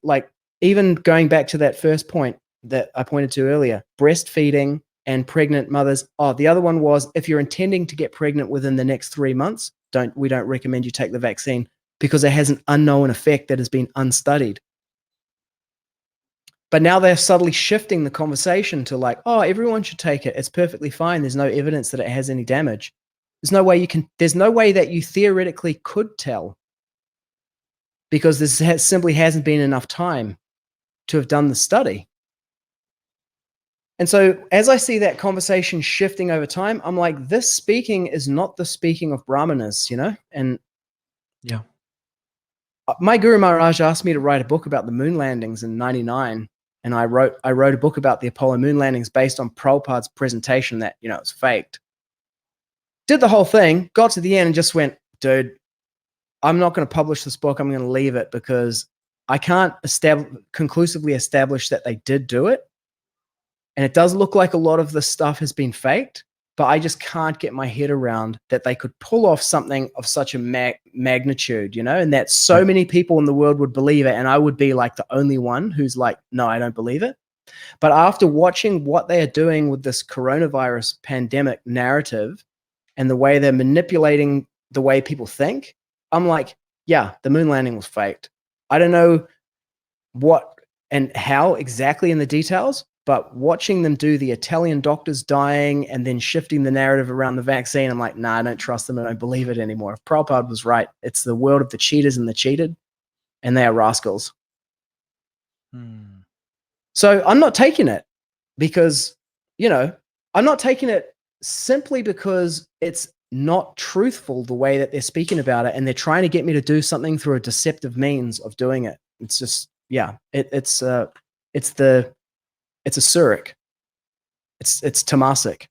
Even going back to that first point that I pointed to earlier, breastfeeding and pregnant mothers. Oh, the other one was if you're intending to get pregnant within the next 3 months, we don't recommend you take the vaccine because it has an unknown effect that has been unstudied. But now they're subtly shifting the conversation to everyone should take it. It's perfectly fine. There's no evidence that it has any damage. There's no way that you theoretically could tell because this simply hasn't been enough time to have done the study. And so as I see that conversation shifting over time, I'm like, this speaking is not the speaking of Brahmanas, And my Guru Maharaj asked me to write a book about the moon landings in 99. And I wrote a book about the Apollo moon landings based on Prabhupada's presentation that, it's faked. Did the whole thing, got to the end and just went, dude, I'm not going to publish this book. I'm going to leave it because I can't conclusively establish that they did do it. And it does look like a lot of the stuff has been faked, but I just can't get my head around that they could pull off something of such a magnitude, and that so many people in the world would believe it. And I would be like the only one who's like, no, I don't believe it. But after watching what they are doing with this coronavirus pandemic narrative and the way they're manipulating the way people think, I'm like, yeah, the moon landing was faked. I don't know what and how exactly in the details, but watching them do the Italian doctors dying and then shifting the narrative around the vaccine, I'm like, nah, I don't trust them. I don't believe it anymore. If Prabhupada was right, it's the world of the cheaters and the cheated, and they are rascals. So I'm not taking it because, I'm not taking it simply because it's not truthful the way that they're speaking about it, and they're trying to get me to do something through a deceptive means of doing it. It's just, yeah, it's a Surik. It's Tamasic,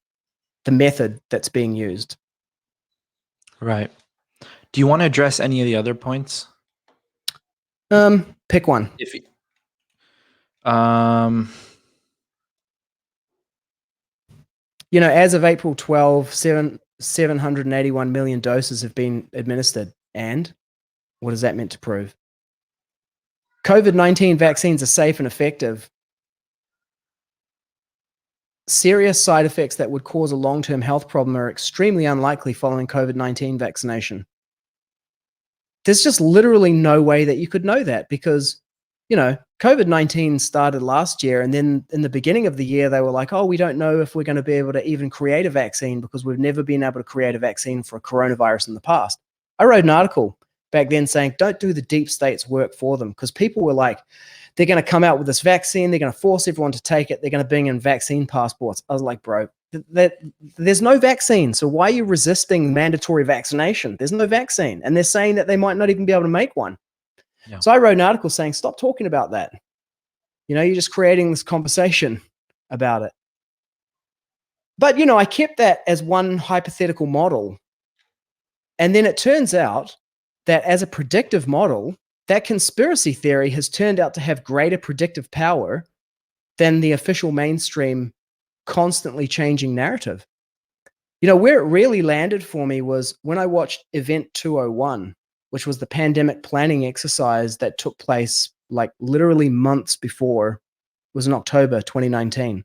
the method that's being used. Right. Do you want to address any of the other points? Pick one. If you, as of April 12, 781 million doses have been administered. And what is that meant to prove? COVID-19 vaccines are safe and effective. Serious side effects that would cause a long-term health problem are extremely unlikely following COVID-19 vaccination. There's just literally no way that you could know that because, COVID-19 started last year, and then in the beginning of the year, they were like, oh, we don't know if we're going to be able to even create a vaccine because we've never been able to create a vaccine for a coronavirus in the past. I wrote an article back then saying, don't do the deep state's work for them, because people were like, they're going to come out with this vaccine. They're going to force everyone to take it. They're going to bring in vaccine passports. I was like, bro, there's no vaccine. So why are you resisting mandatory vaccination? There's no vaccine. And they're saying that they might not even be able to make one. Yeah. So I wrote an article saying, stop talking about that. You're just creating this conversation about it. But, I kept that as one hypothetical model. And then it turns out that as a predictive model, that conspiracy theory has turned out to have greater predictive power than the official mainstream constantly changing narrative. Where it really landed for me was when I watched Event 201, which was the pandemic planning exercise that took place like literally months before. It was in October 2019.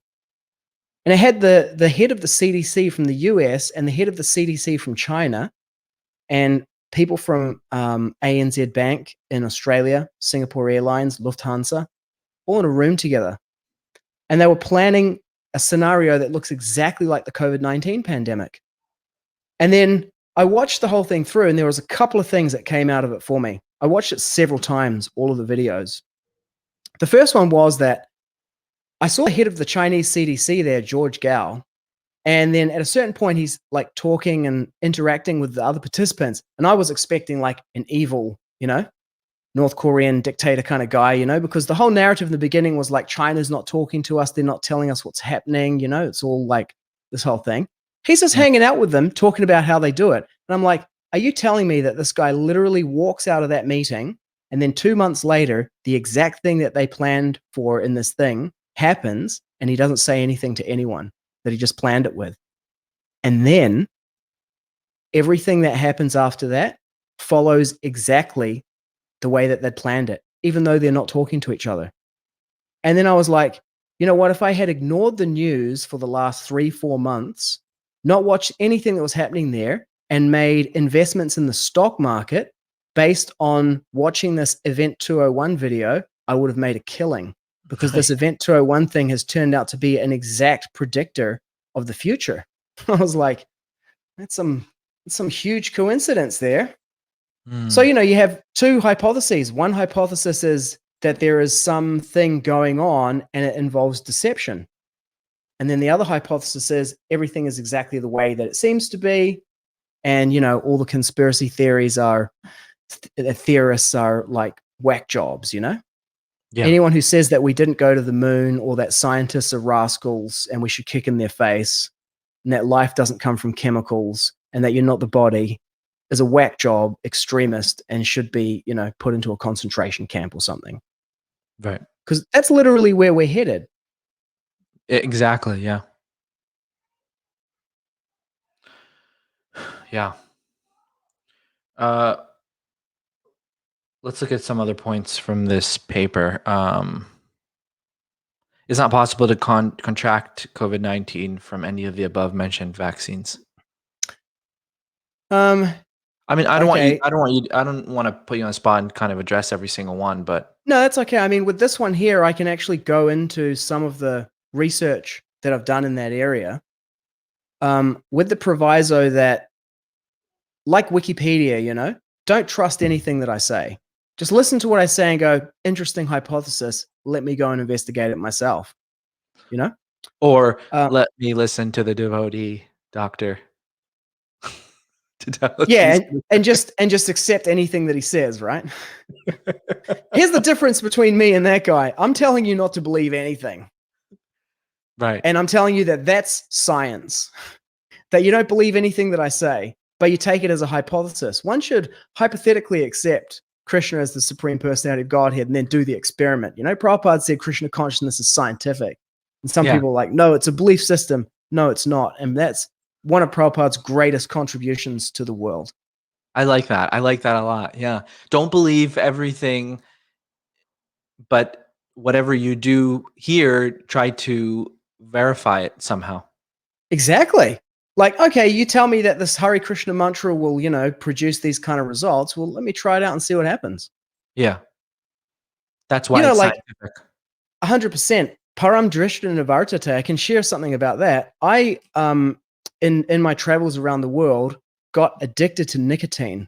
And it had the head of the CDC from the US and the head of the CDC from China and people from ANZ Bank in Australia, Singapore Airlines, Lufthansa, all in a room together. And they were planning a scenario that looks exactly like the COVID-19 pandemic. And then I watched the whole thing through, and there was a couple of things that came out of it for me. I watched it several times, all of the videos. The first one was that I saw the head of the Chinese CDC there, George Gao, and then at a certain point, he's like talking and interacting with the other participants. And I was expecting like an evil, North Korean dictator kind of guy, because the whole narrative in the beginning was like, China's not talking to us. They're not telling us what's happening. It's all like this whole thing. He's just hanging out with them, talking about how they do it. And I'm like, are you telling me that this guy literally walks out of that meeting and then 2 months later, the exact thing that they planned for in this thing happens and he doesn't say anything to anyone that he just planned it with? And then everything that happens after that follows exactly the way that they'd planned it, even though they're not talking to each other. And then I was like, you know what? If I had ignored the news for the last 3-4 months, not watched anything that was happening there, and made investments in the stock market based on watching this Event 201 video, I would have made a killing, because this Event 201 thing has turned out to be an exact predictor of the future. I was like, that's some huge coincidence there. So, you have two hypotheses. One hypothesis is that there is something going on and it involves deception. And then the other hypothesis is everything is exactly the way that it seems to be. And, all the conspiracy theories theorists are like whack jobs, Yeah. Anyone who says that we didn't go to the moon or that scientists are rascals and we should kick in their face and that life doesn't come from chemicals and that you're not the body is a whack job extremist and should be, put into a concentration camp or something. Right. Because that's literally where we're headed. Exactly. Yeah. Yeah. Let's look at some other points from this paper. It's not possible to contract COVID-19 from any of the above mentioned vaccines. I mean, I don't want to put you on the spot and kind of address every single one, but No, that's okay. I mean, with this one here, I can actually go into some of the research that I've done in that area, with the proviso that, like Wikipedia, don't trust anything that I say. Just listen to what I say and go, interesting hypothesis. Let me go and investigate it myself. Or let me listen to the devotee doctor. Yeah, and just accept anything that he says, right? Here's the difference between me and that guy. I'm telling you not to believe anything. Right. And I'm telling you that that's science. That you don't believe anything that I say, but you take it as a hypothesis. One should hypothetically accept Krishna as the supreme personality of Godhead and then do the experiment. Prabhupada said Krishna consciousness is scientific. And some people are like, no, it's a belief system. No, it's not. And that's one of Prabhupada's greatest contributions to the world. I like that. I like that a lot. Yeah. Don't believe everything, but whatever you do here, try to verify it somehow. Exactly. Like, okay, you tell me that this Hare Krishna mantra will, produce these kind of results. Well, let me try it out and see what happens. Yeah. That's why it's scientific. 100%. Param Drishta Nivartate, I can share something about that. I, in my travels around the world, got addicted to nicotine.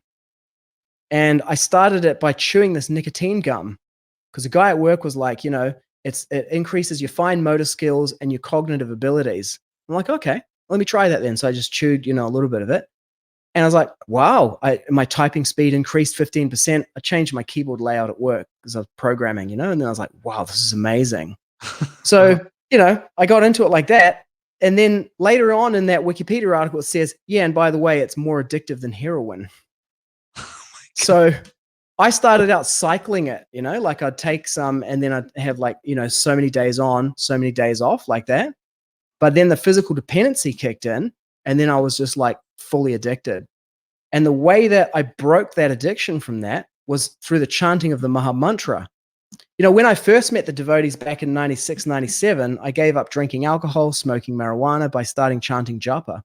And I started it by chewing this nicotine gum because a guy at work was like, it increases your fine motor skills and your cognitive abilities. I'm like, okay, let me try that then. So I just chewed, a little bit of it. And I was like, wow, my typing speed increased 15%. I changed my keyboard layout at work because I was programming, and then I was like, wow, this is amazing. So, I got into it like that. And then later on in that Wikipedia article, it says, yeah, and by the way, it's more addictive than heroin. So I started out cycling it, like I'd take some and then I'd have like, so many days on, so many days off like that. But then the physical dependency kicked in and then I was just like fully addicted. And the way that I broke that addiction from that was through the chanting of the Maha Mantra. When I first met the devotees back in 96, 97, I gave up drinking alcohol, smoking marijuana by starting chanting japa.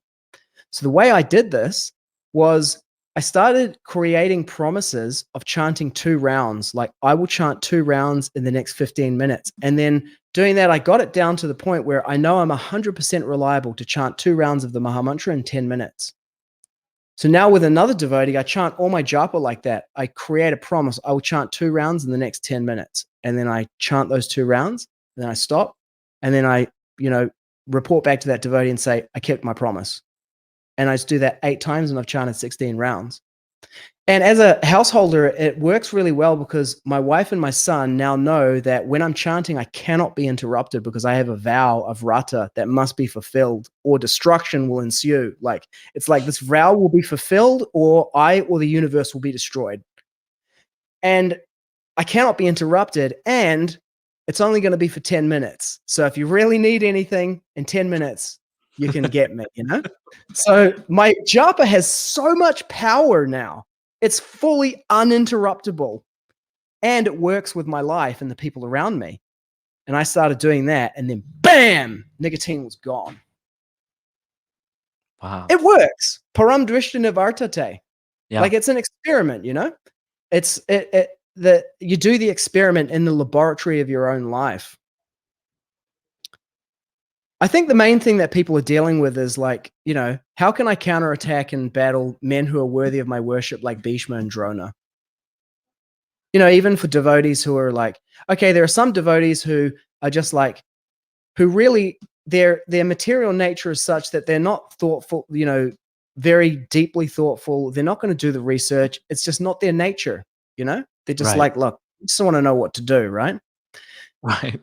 So the way I did this was I started creating promises of chanting 2 rounds. Like I will chant 2 rounds in the next 15 minutes. And then doing that, I got it down to the point where I know I'm 100% reliable to chant 2 rounds of the Maha Mantra in 10 minutes. So now with another devotee, I chant all my japa like that. I create a promise. I will chant 2 rounds in the next 10 minutes. And then I chant those 2 rounds. And then I stop. And then I, report back to that devotee and say, I kept my promise. And I just do that 8 times and I've chanted 16 rounds. And as a householder, it works really well because my wife and my son now know that when I'm chanting, I cannot be interrupted because I have a vow of rata that must be fulfilled or destruction will ensue. Like, it's like this vow will be fulfilled or I or the universe will be destroyed. And I cannot be interrupted and it's only going to be for 10 minutes. So if you really need anything in 10 minutes, you can get me, So my japa has so much power now. It's fully uninterruptible and it works with my life and the people around me. And I started doing that and then bam, nicotine was gone. Wow. It works. Param Drishta Nivartate. Yeah. Like it's an experiment, It's you do the experiment in the laboratory of your own life. I think the main thing that people are dealing with is like, how can I counterattack and battle men who are worthy of my worship like Bhishma and Drona? Even for devotees who are like, okay, there are some devotees who are just like, who really, their material nature is such that they're not thoughtful, very deeply thoughtful. They're not going to do the research. It's just not their nature, They're just Right. like, look, I just want to know what to do, right? Right.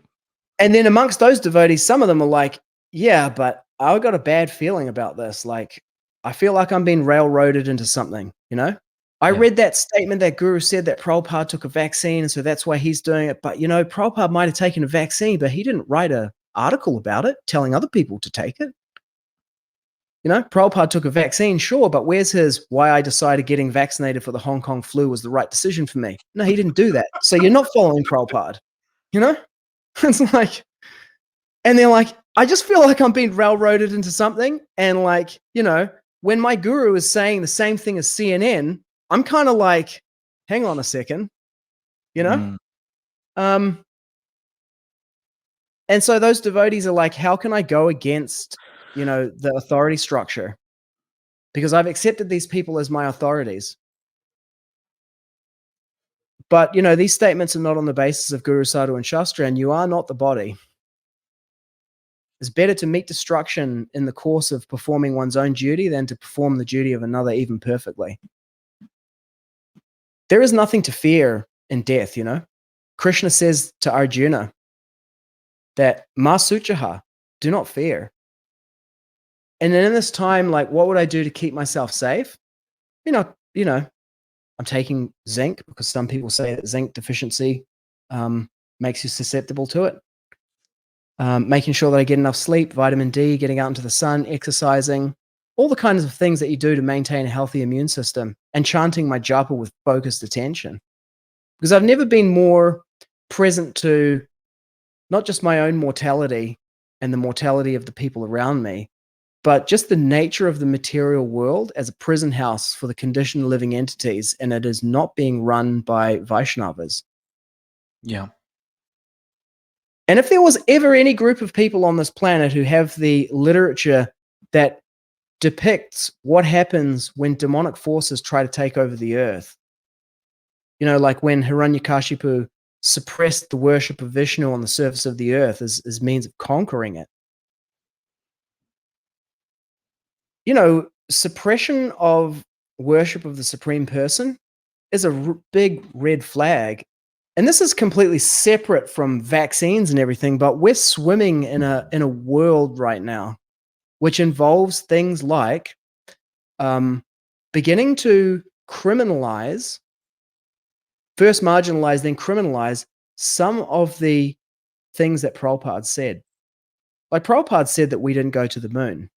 And then amongst those devotees, some of them are like, yeah, but I got a bad feeling about this. Like, I feel like I'm being railroaded into something, you know? I Yeah. read that statement that Guru said that Prabhupada took a vaccine, and so that's why he's doing it. But, you know, Prabhupada might have taken a vaccine, but he didn't write an article about it telling other people to take it. You know, Prabhupada took a vaccine, sure, but where's his why I decided getting vaccinated for the Hong Kong flu was the right decision for me? No, he didn't do that. So you're not following Prabhupada, you know? It's like, and they're like, I just feel like I'm being railroaded into something. And like, you know, when my guru is saying the same thing as CNN, I'm kind of like, hang on a second, you know? And so those devotees are like, how can I go against, you know, the authority structure? Because I've accepted these people as my authorities. But, you know, these statements are not on the basis of Guru, Sadhu, and Shastra, and you are not the body. It's better to meet destruction in the course of performing one's own duty than to perform the duty of another even perfectly. There is nothing to fear in death, you know. Krishna says to Arjuna that ma suchaha, do not fear. And then in this time, like, what would I do to keep myself safe? You know, I'm taking zinc because some people say that zinc deficiency makes you susceptible to it. Making sure that I get enough sleep, vitamin D, getting out into the sun, exercising, all the kinds of things that you do to maintain a healthy immune system, and chanting my japa with focused attention. Because I've never been more present to not just my own mortality and the mortality of the people around me, but just the nature of the material world as a prison house for the conditioned living entities, and it is not being run by Vaishnavas. Yeah. And if there was ever any group of people on this planet who have the literature that depicts what happens when demonic forces try to take over the earth, you know, like when Hiranyakashipu suppressed the worship of Vishnu on the surface of the earth as means of conquering it. You know, suppression of worship of the Supreme Person is a big red flag. And this is completely separate from vaccines and everything, but we're swimming in a world right now which involves things like beginning to criminalize, first marginalize, then criminalize some of the things that Prabhupada said. Like Prabhupada said that we didn't go to the moon.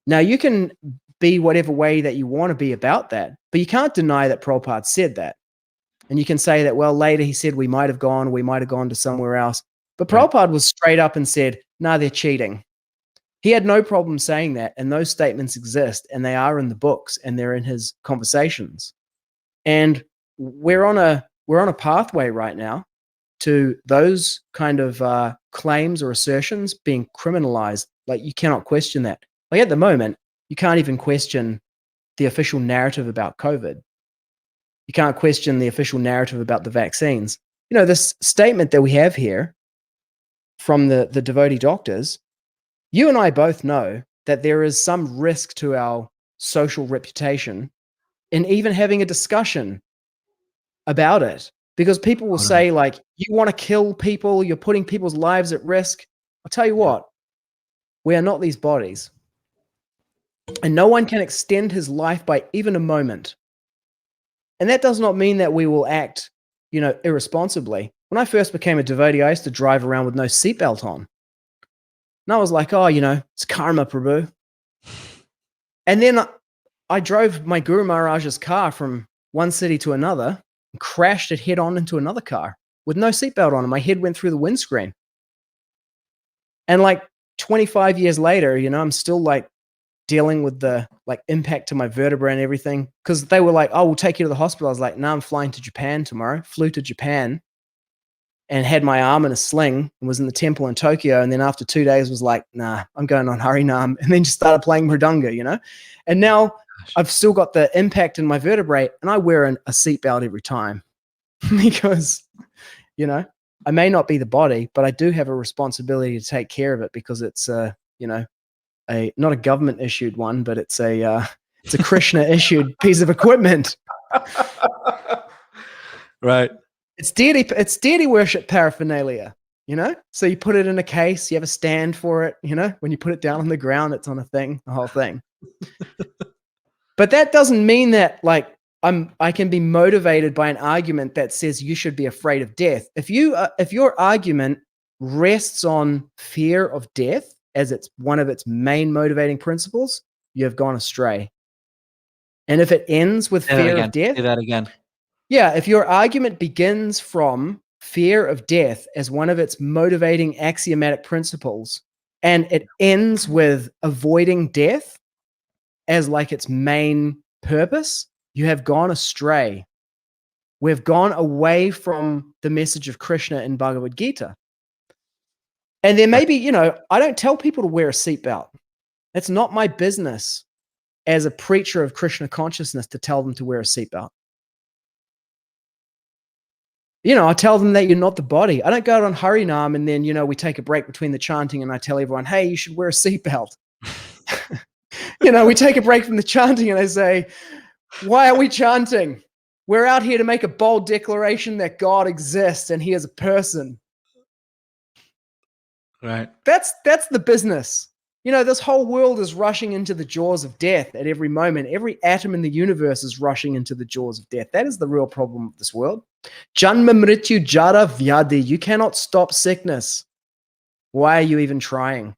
Now, you can be whatever way that you want to be about that, but you can't deny that Prabhupada said that. And you can say that, well, later he said we might have gone to somewhere else. But Prabhupada was straight up and said, no, they're cheating. He had no problem saying that, and those statements exist, and they are in the books, and they're in his conversations. And we're on a pathway right now to those kind of claims or assertions being criminalized. Like, you cannot question that. Like, at the moment, you can't even question the official narrative about COVID. You can't question the official narrative about the vaccines. You know, this statement that we have here from the devotee doctors, you and I both know that there is some risk to our social reputation in even having a discussion about it. Because people will say, like, you want to kill people, you're putting people's lives at risk. I'll tell you what, we are not these bodies. And no one can extend his life by even a moment. And that does not mean that we will act, you know, irresponsibly. When I first became a devotee, I used to drive around with no seatbelt on. And I was like, oh, you know, it's karma, Prabhu. And then I drove my Guru Maharaj's car from one city to another and crashed it head on into another car with no seatbelt on, and my head went through the windscreen. And like 25 years later, you know, I'm still like dealing with the like impact to my vertebra and everything, because they were like, oh, we'll take you to the hospital. I was like, no, I'm flying to Japan tomorrow. Flew to Japan and had my arm in a sling and was in the temple in Tokyo. And then after 2 days was like, nah, I'm going on Harinam, and then just started playing Mridanga, you know? And now I've still got the impact in my vertebrae, and I wear a seatbelt every time because, you know, I may not be the body, but I do have a responsibility to take care of it, because it's, you know, not a government issued one, but it's a Krishna issued piece of equipment. Right. It's deity worship paraphernalia, you know? So you put it in a case, you have a stand for it, you know? When you put it down on the ground, it's on a thing, the whole thing. But that doesn't mean that like I can be motivated by an argument that says you should be afraid of death. If your argument rests on fear of death as it's one of its main motivating principles, you have gone astray. And if it ends with fear of death, say that again. yeah, if your argument begins from fear of death as one of its motivating axiomatic principles, and it ends with avoiding death as like its main purpose, you have gone astray. We've gone away from the message of Krishna in Bhagavad Gita. And there may be, you know, I don't tell people to wear a seatbelt. It's not my business as a preacher of Krishna consciousness to tell them to wear a seatbelt. You know, I tell them that you're not the body. I don't go out on Harinam and then, you know, we take a break between the chanting and I tell everyone, hey, you should wear a seatbelt. You know, we take a break from the chanting and I say, why are we chanting? We're out here to make a bold declaration that God exists and he is a person. Right. That's the business. You know, this whole world is rushing into the jaws of death at every moment. Every atom in the universe is rushing into the jaws of death. That is the real problem of this world. Janma mrityu jara vyadi. You cannot stop sickness. Why are you even trying?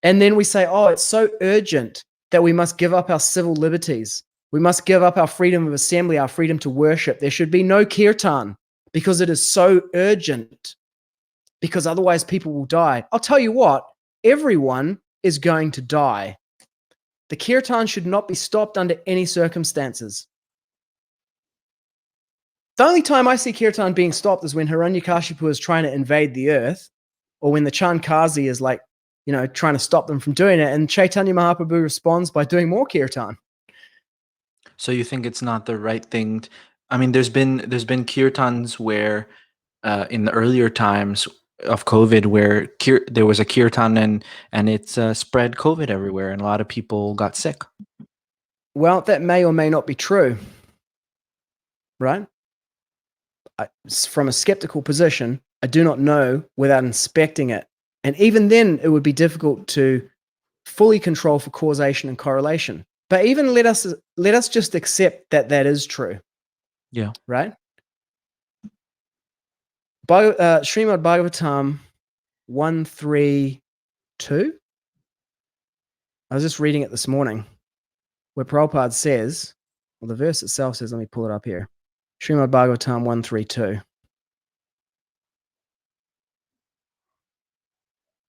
And then we say, oh, it's so urgent that we must give up our civil liberties. We must give up our freedom of assembly, our freedom to worship. There should be no kirtan because it is so urgent, because otherwise people will die. I'll tell you what, everyone is going to die. The kirtan should not be stopped under any circumstances. The only time I see kirtan being stopped is when Hiranyakashipu is trying to invade the earth, or when the Chankazi is like, you know, trying to stop them from doing it. And Chaitanya Mahaprabhu responds by doing more kirtan. So you think it's not the right thing? I mean, there's been kirtans where in the earlier times of COVID where there was a kirtan and it's spread COVID everywhere and a lot of people got sick. Well, that may or may not be true, right? From a skeptical position, I do not know without inspecting it. And even then, it would be difficult to fully control for causation and correlation. But even let us just accept that that is true. Yeah. Right? Srimad Bhagavatam 132. I was just reading it this morning, where Prabhupada says, well, the verse itself says, let me pull it up here. Srimad Bhagavatam 132.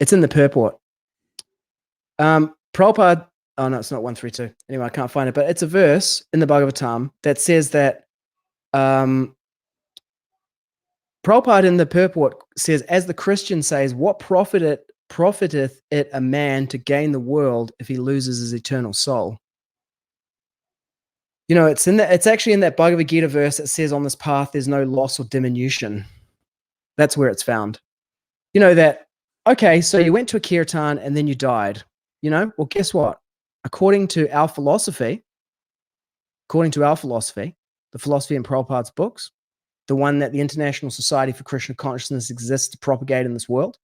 It's in the purport. Prabhupada, oh no, it's not 132. Anyway, I can't find it, but it's a verse in the Bhagavatam that says that Prabhupada in the purport says, as the Christian says, what profiteth it a man to gain the world if he loses his eternal soul? You know, it's actually in that Bhagavad Gita verse that says on this path there's no loss or diminution. That's where it's found. You know that, okay, so you went to a kirtan and then you died. You know, well, guess what? According to our philosophy, the philosophy in Prabhupada's books, the one that the International Society for Krishna Consciousness exists to propagate in this world,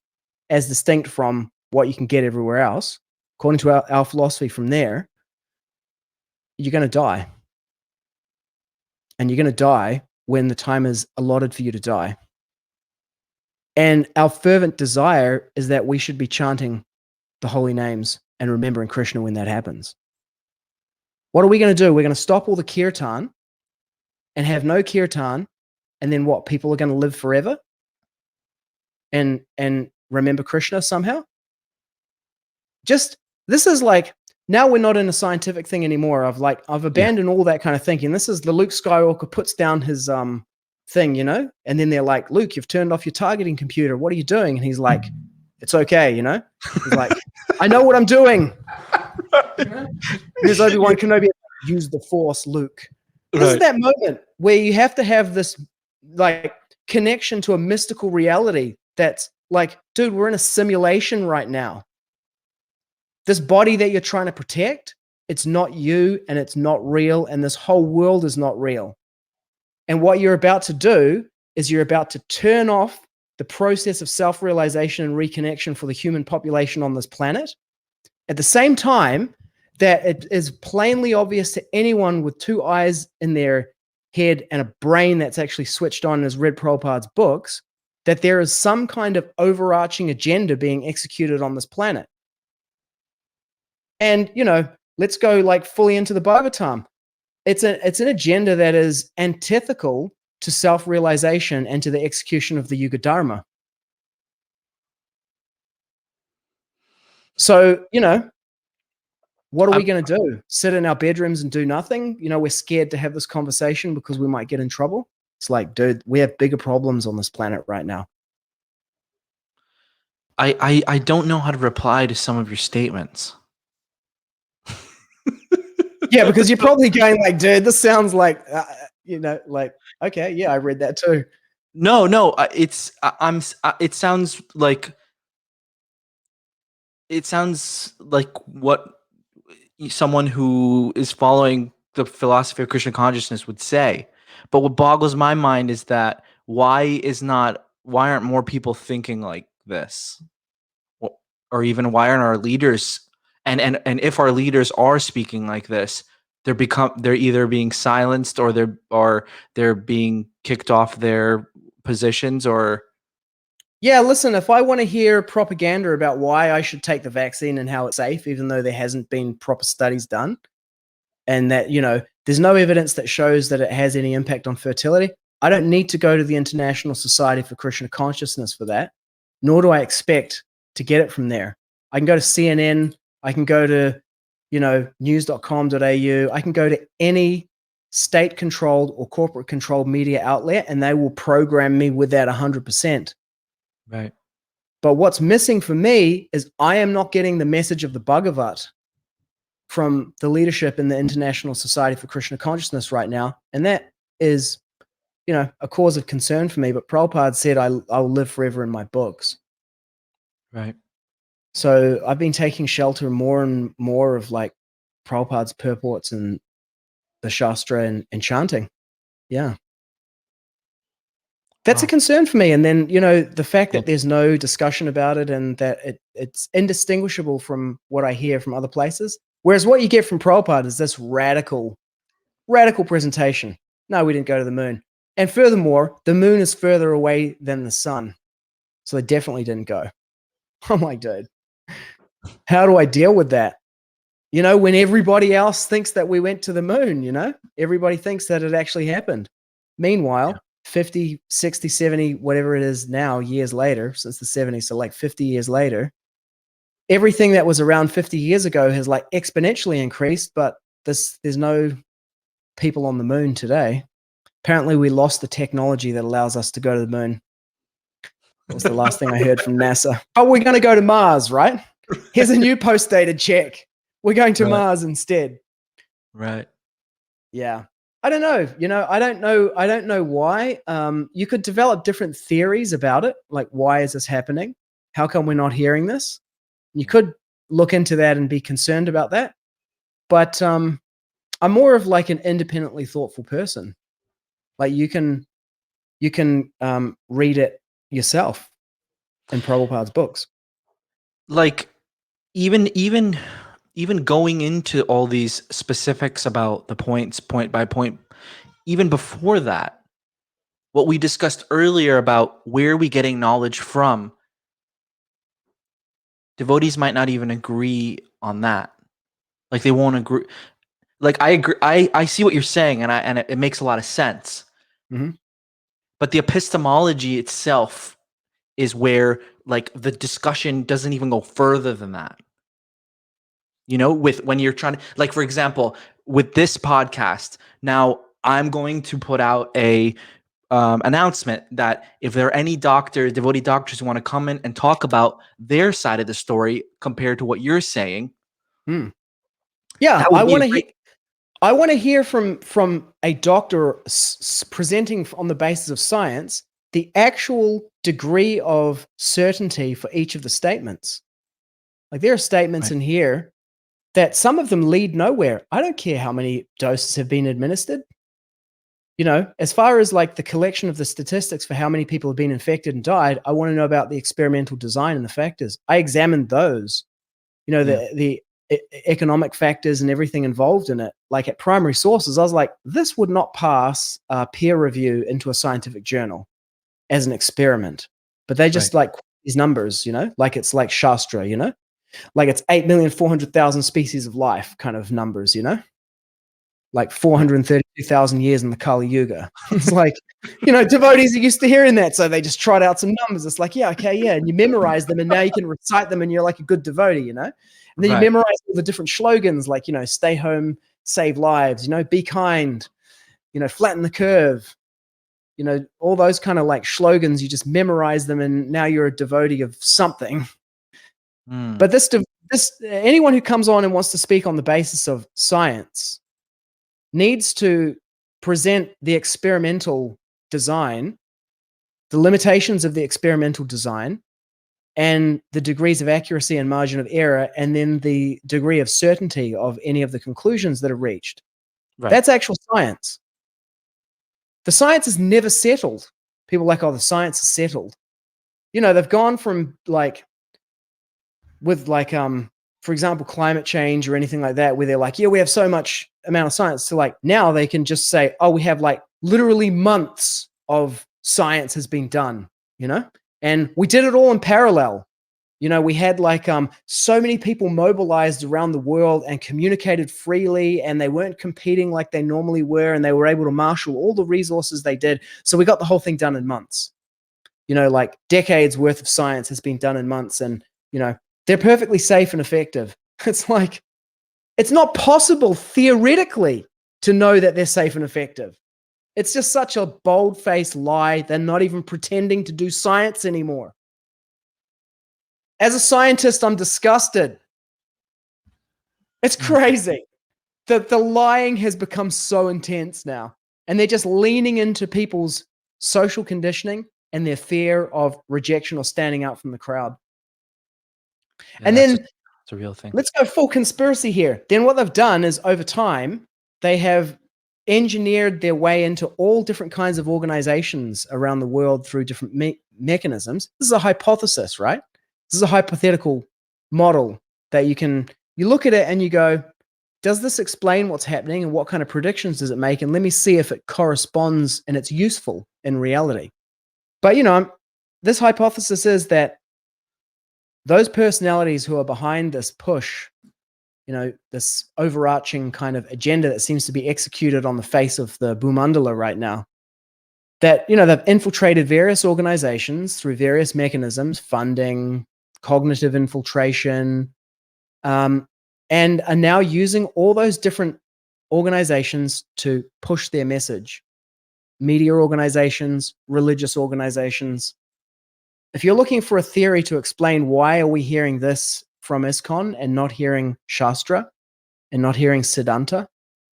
as distinct from what you can get everywhere else, according to our philosophy from there, you're going to die. And you're going to die when the time is allotted for you to die. And our fervent desire is that we should be chanting the holy names and remembering Krishna when that happens. What are we going to do? We're going to stop all the kirtan and have no kirtan, and then what? People are going to live forever and remember Krishna somehow? Just, this is like, now we're not in a scientific thing anymore. I've abandoned all that kind of thinking. This is the Luke Skywalker puts down his thing, you know? And then they're like, Luke, you've turned off your targeting computer. What are you doing? And he's like, it's okay, you know? He's like, I know what I'm doing. There's Obi-Wan Kenobi, use the Force, Luke. This is that moment where you have to have this like connection to a mystical reality that's like, dude, we're in a simulation right now. This body that you're trying to protect, it's not you and it's not real, and this whole world is not real. And what you're about to do is you're about to turn off the process of self-realization and reconnection for the human population on this planet. At the same time, that it is plainly obvious to anyone with two eyes in their head and a brain that's actually switched on and has read Prabhupada's books, that there is some kind of overarching agenda being executed on this planet. And, let's go like fully into the Bhagavatam. It's an agenda that is antithetical to self-realization and to the execution of the Yuga Dharma. So, what are we going to do? Sit in our bedrooms and do nothing? We're scared to have this conversation because we might get in trouble. It's like, dude, we have bigger problems on this planet right now. I don't know how to reply to some of your statements. Yeah, because you're probably going like, dude, this sounds like, okay, yeah, I read that too. No, it sounds like what someone who is following the philosophy of Krishna consciousness would say. But what boggles my mind is that why aren't more people thinking like this? Or even why aren't our leaders and if our leaders are speaking like this, they're either being silenced or they're being kicked off their positions or. Yeah, listen, if I want to hear propaganda about why I should take the vaccine and how it's safe, even though there hasn't been proper studies done, and that, there's no evidence that shows that it has any impact on fertility, I don't need to go to the International Society for Krishna Consciousness for that, nor do I expect to get it from there. I can go to CNN, I can go to, news.com.au, I can go to any state-controlled or corporate-controlled media outlet, and they will program me with that 100%. Right. But what's missing for me is I am not getting the message of the Bhagavat from the leadership in the International Society for Krishna Consciousness right now. And that is, a cause of concern for me. But Prabhupada said, I'll live forever in my books. Right. So I've been taking shelter more and more of like Prabhupada's purports and the Shastra and chanting. Yeah. That's a concern for me. And then, the fact that there's no discussion about it and that it's indistinguishable from what I hear from other places. Whereas what you get from Prabhupada is this radical presentation. No, we didn't go to the moon. And furthermore, the moon is further away than the sun. So they definitely didn't go. I'm like, dude, how do I deal with that? When everybody else thinks that we went to the moon, everybody thinks that it actually happened. Meanwhile, 50, 60, 70, whatever it is now, years later, since the 70s, so like 50 years later, everything that was around 50 years ago has like exponentially increased, but there's no people on the moon today. Apparently we lost the technology that allows us to go to the moon. That was the last thing I heard from NASA. Oh, we're going to go to Mars, right? Here's a new post-dated check. We're going to Mars instead. Right. Yeah. I don't know. I don't know why. You could develop different theories about it. Like, why is this happening? How come we're not hearing this? You could look into that and be concerned about that. But I'm more of like an independently thoughtful person. Like you can read it yourself in Prabhupada's books. Like even going into all these specifics about the points, point by point, even before that, what we discussed earlier about where are we getting knowledge from, devotees might not even agree on that. Like they won't agree. Like I agree. I see what you're saying, and it makes a lot of sense. Mm-hmm. But the epistemology itself is where like the discussion doesn't even go further than that. With when you're trying to, like, for example, with this podcast, now I'm going to put out a announcement that if there are any devotee doctors who want to come in and talk about their side of the story compared to what you're saying. Yeah, I want to hear from a doctor presenting on the basis of science the actual degree of certainty for each of the statements. Like there are statements in here that some of them lead nowhere. I don't care how many doses have been administered. You know, as far as like the collection of the statistics for how many people have been infected and died, I want to know about the experimental design and the factors. I examined those, you know, the economic factors and everything involved in it. Like at primary sources, I was like, this would not pass peer review into a scientific journal as an experiment. But they just like these numbers, you know, like it's like Shastra, you know, like it's 8,400,000 species of life kind of numbers, you know, like 432,000 years in the Kali Yuga. It's like, you know, devotees are used to hearing that. So they just trot out some numbers. It's like, yeah, okay, yeah. And you memorize them and now you can recite them and you're like a good devotee, you know? And then you memorize all the different slogans like, you know, stay home, save lives, you know, be kind, you know, flatten the curve, you know, all those kind of like slogans, you just memorize them and now you're a devotee of something. But this anyone who comes on and wants to speak on the basis of science needs to present the experimental design, the limitations of the experimental design, and the degrees of accuracy and margin of error, and then the degree of certainty of any of the conclusions that are reached. That's actual science. The science is never settled. People are like, oh, the science is settled. You know, they've gone from like, with like, for example, climate change or anything like that, where they're like, yeah, we have so much amount of science. So like now they can just say, oh, we have like literally months of science has been done, you know, and we did it all in parallel. You know, we had like so many people mobilized around the world and communicated freely, and they weren't competing like they normally were, and they were able to marshal all the resources they did. So we got the whole thing done in months. You know, like decades worth of science has been done in months, and, you know, they're perfectly safe and effective. It's like, it's not possible theoretically to know that they're safe and effective. It's just such a bold-faced lie. They're not even pretending to do science anymore. As a scientist, I'm disgusted. It's crazy. The lying has become so intense now. And they're just leaning into people's social conditioning and their fear of rejection or standing out from the crowd. Yeah, and then it's a real thing. Let's go full conspiracy here. Then what they've done is over time, they have engineered their way into all different kinds of organizations around the world through different mechanisms. This is a hypothesis, right? This is a hypothetical model that you look at it and you go, does this explain what's happening and what kind of predictions does it make? And let me see if it corresponds and it's useful in reality. But, you know, this hypothesis is that those personalities who are behind this push, you know, this overarching kind of agenda that seems to be executed on the face of the Bhumandala right now, that, you know, they've infiltrated various organizations through various mechanisms, funding, cognitive infiltration, and are now using all those different organizations to push their message. Media organizations, religious organizations. If you're looking for a theory to explain why are we hearing this from ISKCON and not hearing Shastra and not hearing Siddhanta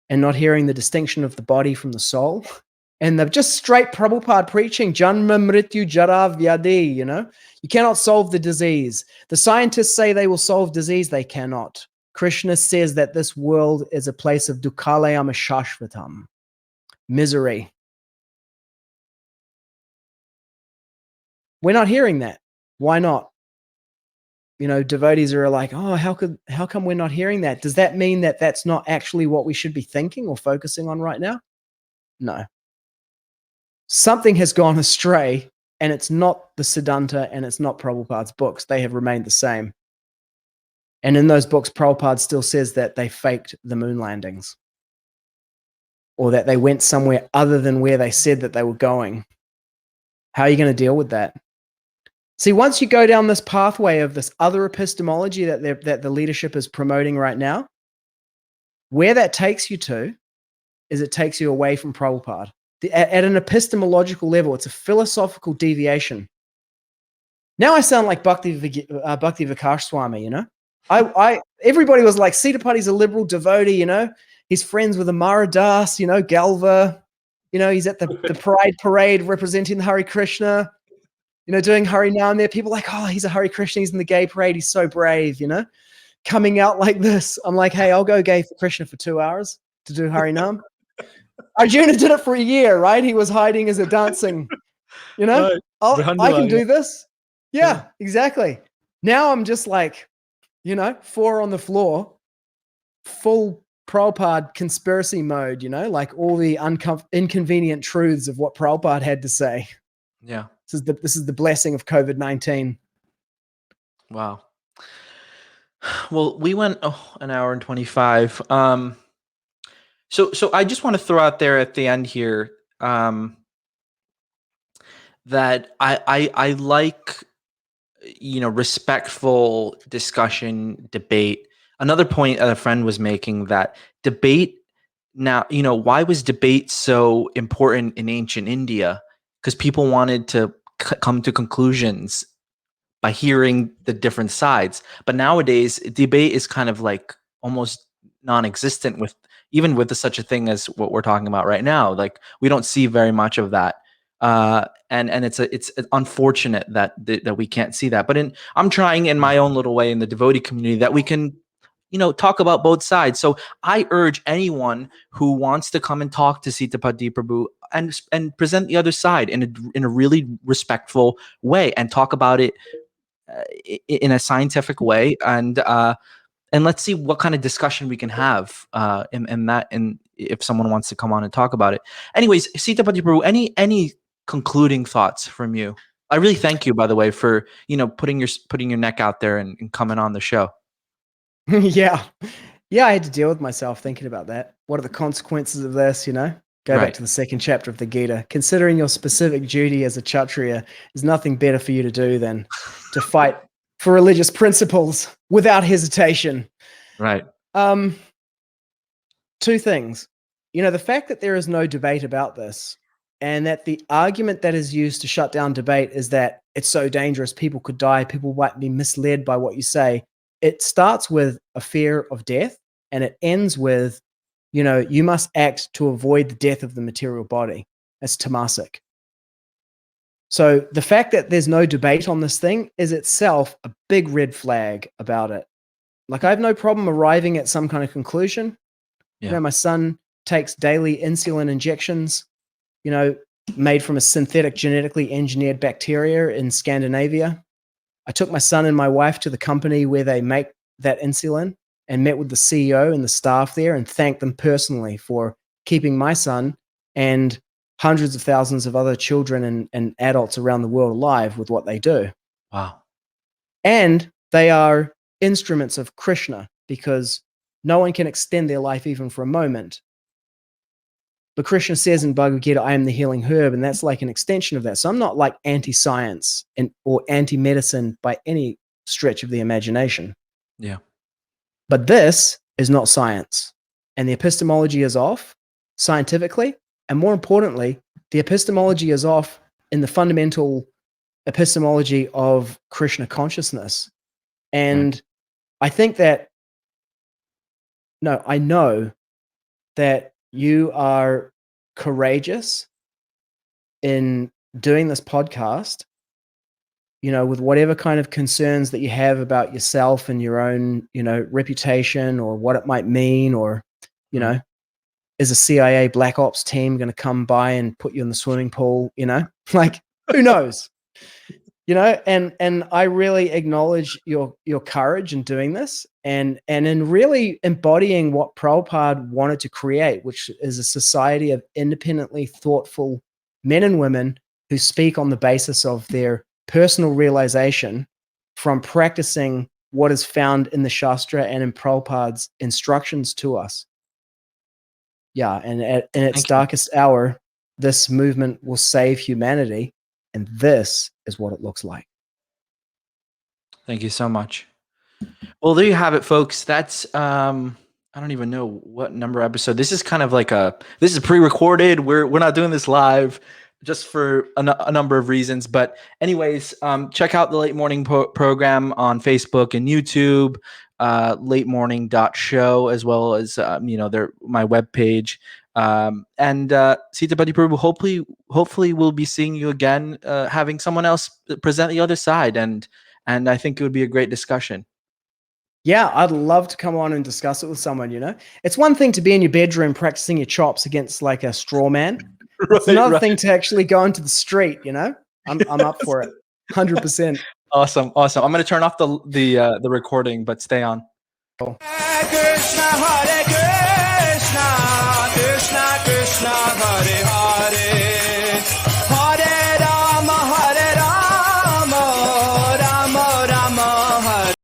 and not hearing the distinction of the body from the soul, and they're just straight Prabhupada preaching Janma Mrityu Jara Vyadi, you know, you cannot solve the disease. The scientists say they will solve disease, they cannot. Krishna says that this world is a place of dukhalayam shashvatam, misery. We're not hearing that. Why not? You know, devotees are like, oh, how come we're not hearing that? Does that mean that that's not actually what we should be thinking or focusing on right now? No. Something has gone astray, and it's not the Siddhanta and it's not Prabhupada's books. They have remained the same. And in those books, Prabhupada still says that they faked the moon landings, or that they went somewhere other than where they said that they were going. How are you going to deal with that? See, once you go down this pathway of this other epistemology that the leadership is promoting right now, where that takes you to is it takes you away from Prabhupada. At an epistemological level, it's a philosophical deviation. Now I sound like Bhakti Vikas Swami, you know? Everybody was like, Sitapati's a liberal devotee, you know? He's friends with Amara Das, you know, Galva. You know, he's at the Pride Parade representing the Hare Krishna, you know, doing Harinam there. People are like, oh, he's a Hare Krishna. He's in the gay parade. He's so brave, you know, coming out like this. I'm like, hey, I'll go gay for Krishna for 2 hours to do Harinam. Arjuna did it for a year, right? He was hiding as a dancing, Right. I can Brahmana, do this. Yeah. Yeah, exactly. Now I'm just like, 4 on the floor, full Prabhupada conspiracy mode, like all the inconvenient truths of what Prabhupada had to say. Yeah. This is the blessing of COVID-19. Wow. Well, we went an hour and 25. So I just want to throw out there at the end here that I like respectful discussion, debate. Another point a friend was making that debate now, why was debate so important in ancient India? Because people wanted to come to conclusions by hearing the different sides. But nowadays, debate is kind of like almost non-existent with even with such a thing as what we're talking about right now. Like we don't see very much of that. And it's unfortunate that we can't see that. But I'm trying in my own little way in the devotee community that we can talk about both sides. So I urge anyone who wants to come and talk to Sitapati Prabhu and present the other side in a really respectful way and talk about it in a scientific way, and let's see what kind of discussion we can have in that, and if someone wants to come on and talk about it. Anyways, Sitapati Prabhu, any concluding thoughts from you? I really thank you, by the way, for putting your neck out there and coming on the show. Yeah. I had to deal with myself thinking about that. What are the consequences of this? Go back to the second chapter of the Gita. Considering your specific duty as a Kshatriya, there's nothing better for you to do than to fight for religious principles without hesitation. Right. 2 things. The fact that there is no debate about this, and that the argument that is used to shut down debate is that it's so dangerous, people could die, people might be misled by what you say. It starts with a fear of death, and it ends with, you must act to avoid the death of the material body. That's tamasic. So the fact that there's no debate on this thing is itself a big red flag about it. Like, I have no problem arriving at some kind of conclusion. Yeah. My son takes daily insulin injections, made from a synthetic genetically engineered bacteria in Scandinavia. I took my son and my wife to the company where they make that insulin and met with the CEO and the staff there and thanked them personally for keeping my son and hundreds of thousands of other children and adults around the world alive with what they do. Wow. And they are instruments of Krishna, because no one can extend their life even for a moment. But Krishna says in Bhagavad Gita, I am the healing herb, and that's like an extension of that. So I'm not like anti-science or anti-medicine by any stretch of the imagination. Yeah. But this is not science. And the epistemology is off scientifically. And more importantly, the epistemology is off in the fundamental epistemology of Krishna consciousness. And I think that, I know that you are courageous in doing this podcast, with whatever kind of concerns that you have about yourself and your own, reputation or what it might mean, or, is a CIA black ops team going to come by and put you in the swimming pool, like, who knows? And I really acknowledge your courage in doing this and in really embodying what Prabhupada wanted to create, which is a society of independently thoughtful men and women who speak on the basis of their personal realization from practicing what is found in the Shastra and in Prabhupada's instructions to us. Yeah, and in its darkest hour, this movement will save humanity. And this is what it looks like. Thank you so much. Well, there you have it, folks. That's I don't even know what number episode. This is kind of like this is pre-recorded. We're not doing this live just for a number of reasons. But anyways, check out the Late Morning program on Facebook and YouTube, latemorning.show, as well as my webpage. And Sitapati Prabhu, hopefully we'll be seeing you again, having someone else present the other side, and I think it would be a great discussion. Yeah, I'd love to come on and discuss it with someone, you know? It's one thing to be in your bedroom practicing your chops against like a straw man. It's another thing to actually go into the street, you know? I'm up for it. 100%. Awesome. I'm going to turn off the recording, but stay on. Hare Krishna, Hare Krishna, Krishna Krishna, Hare Hare.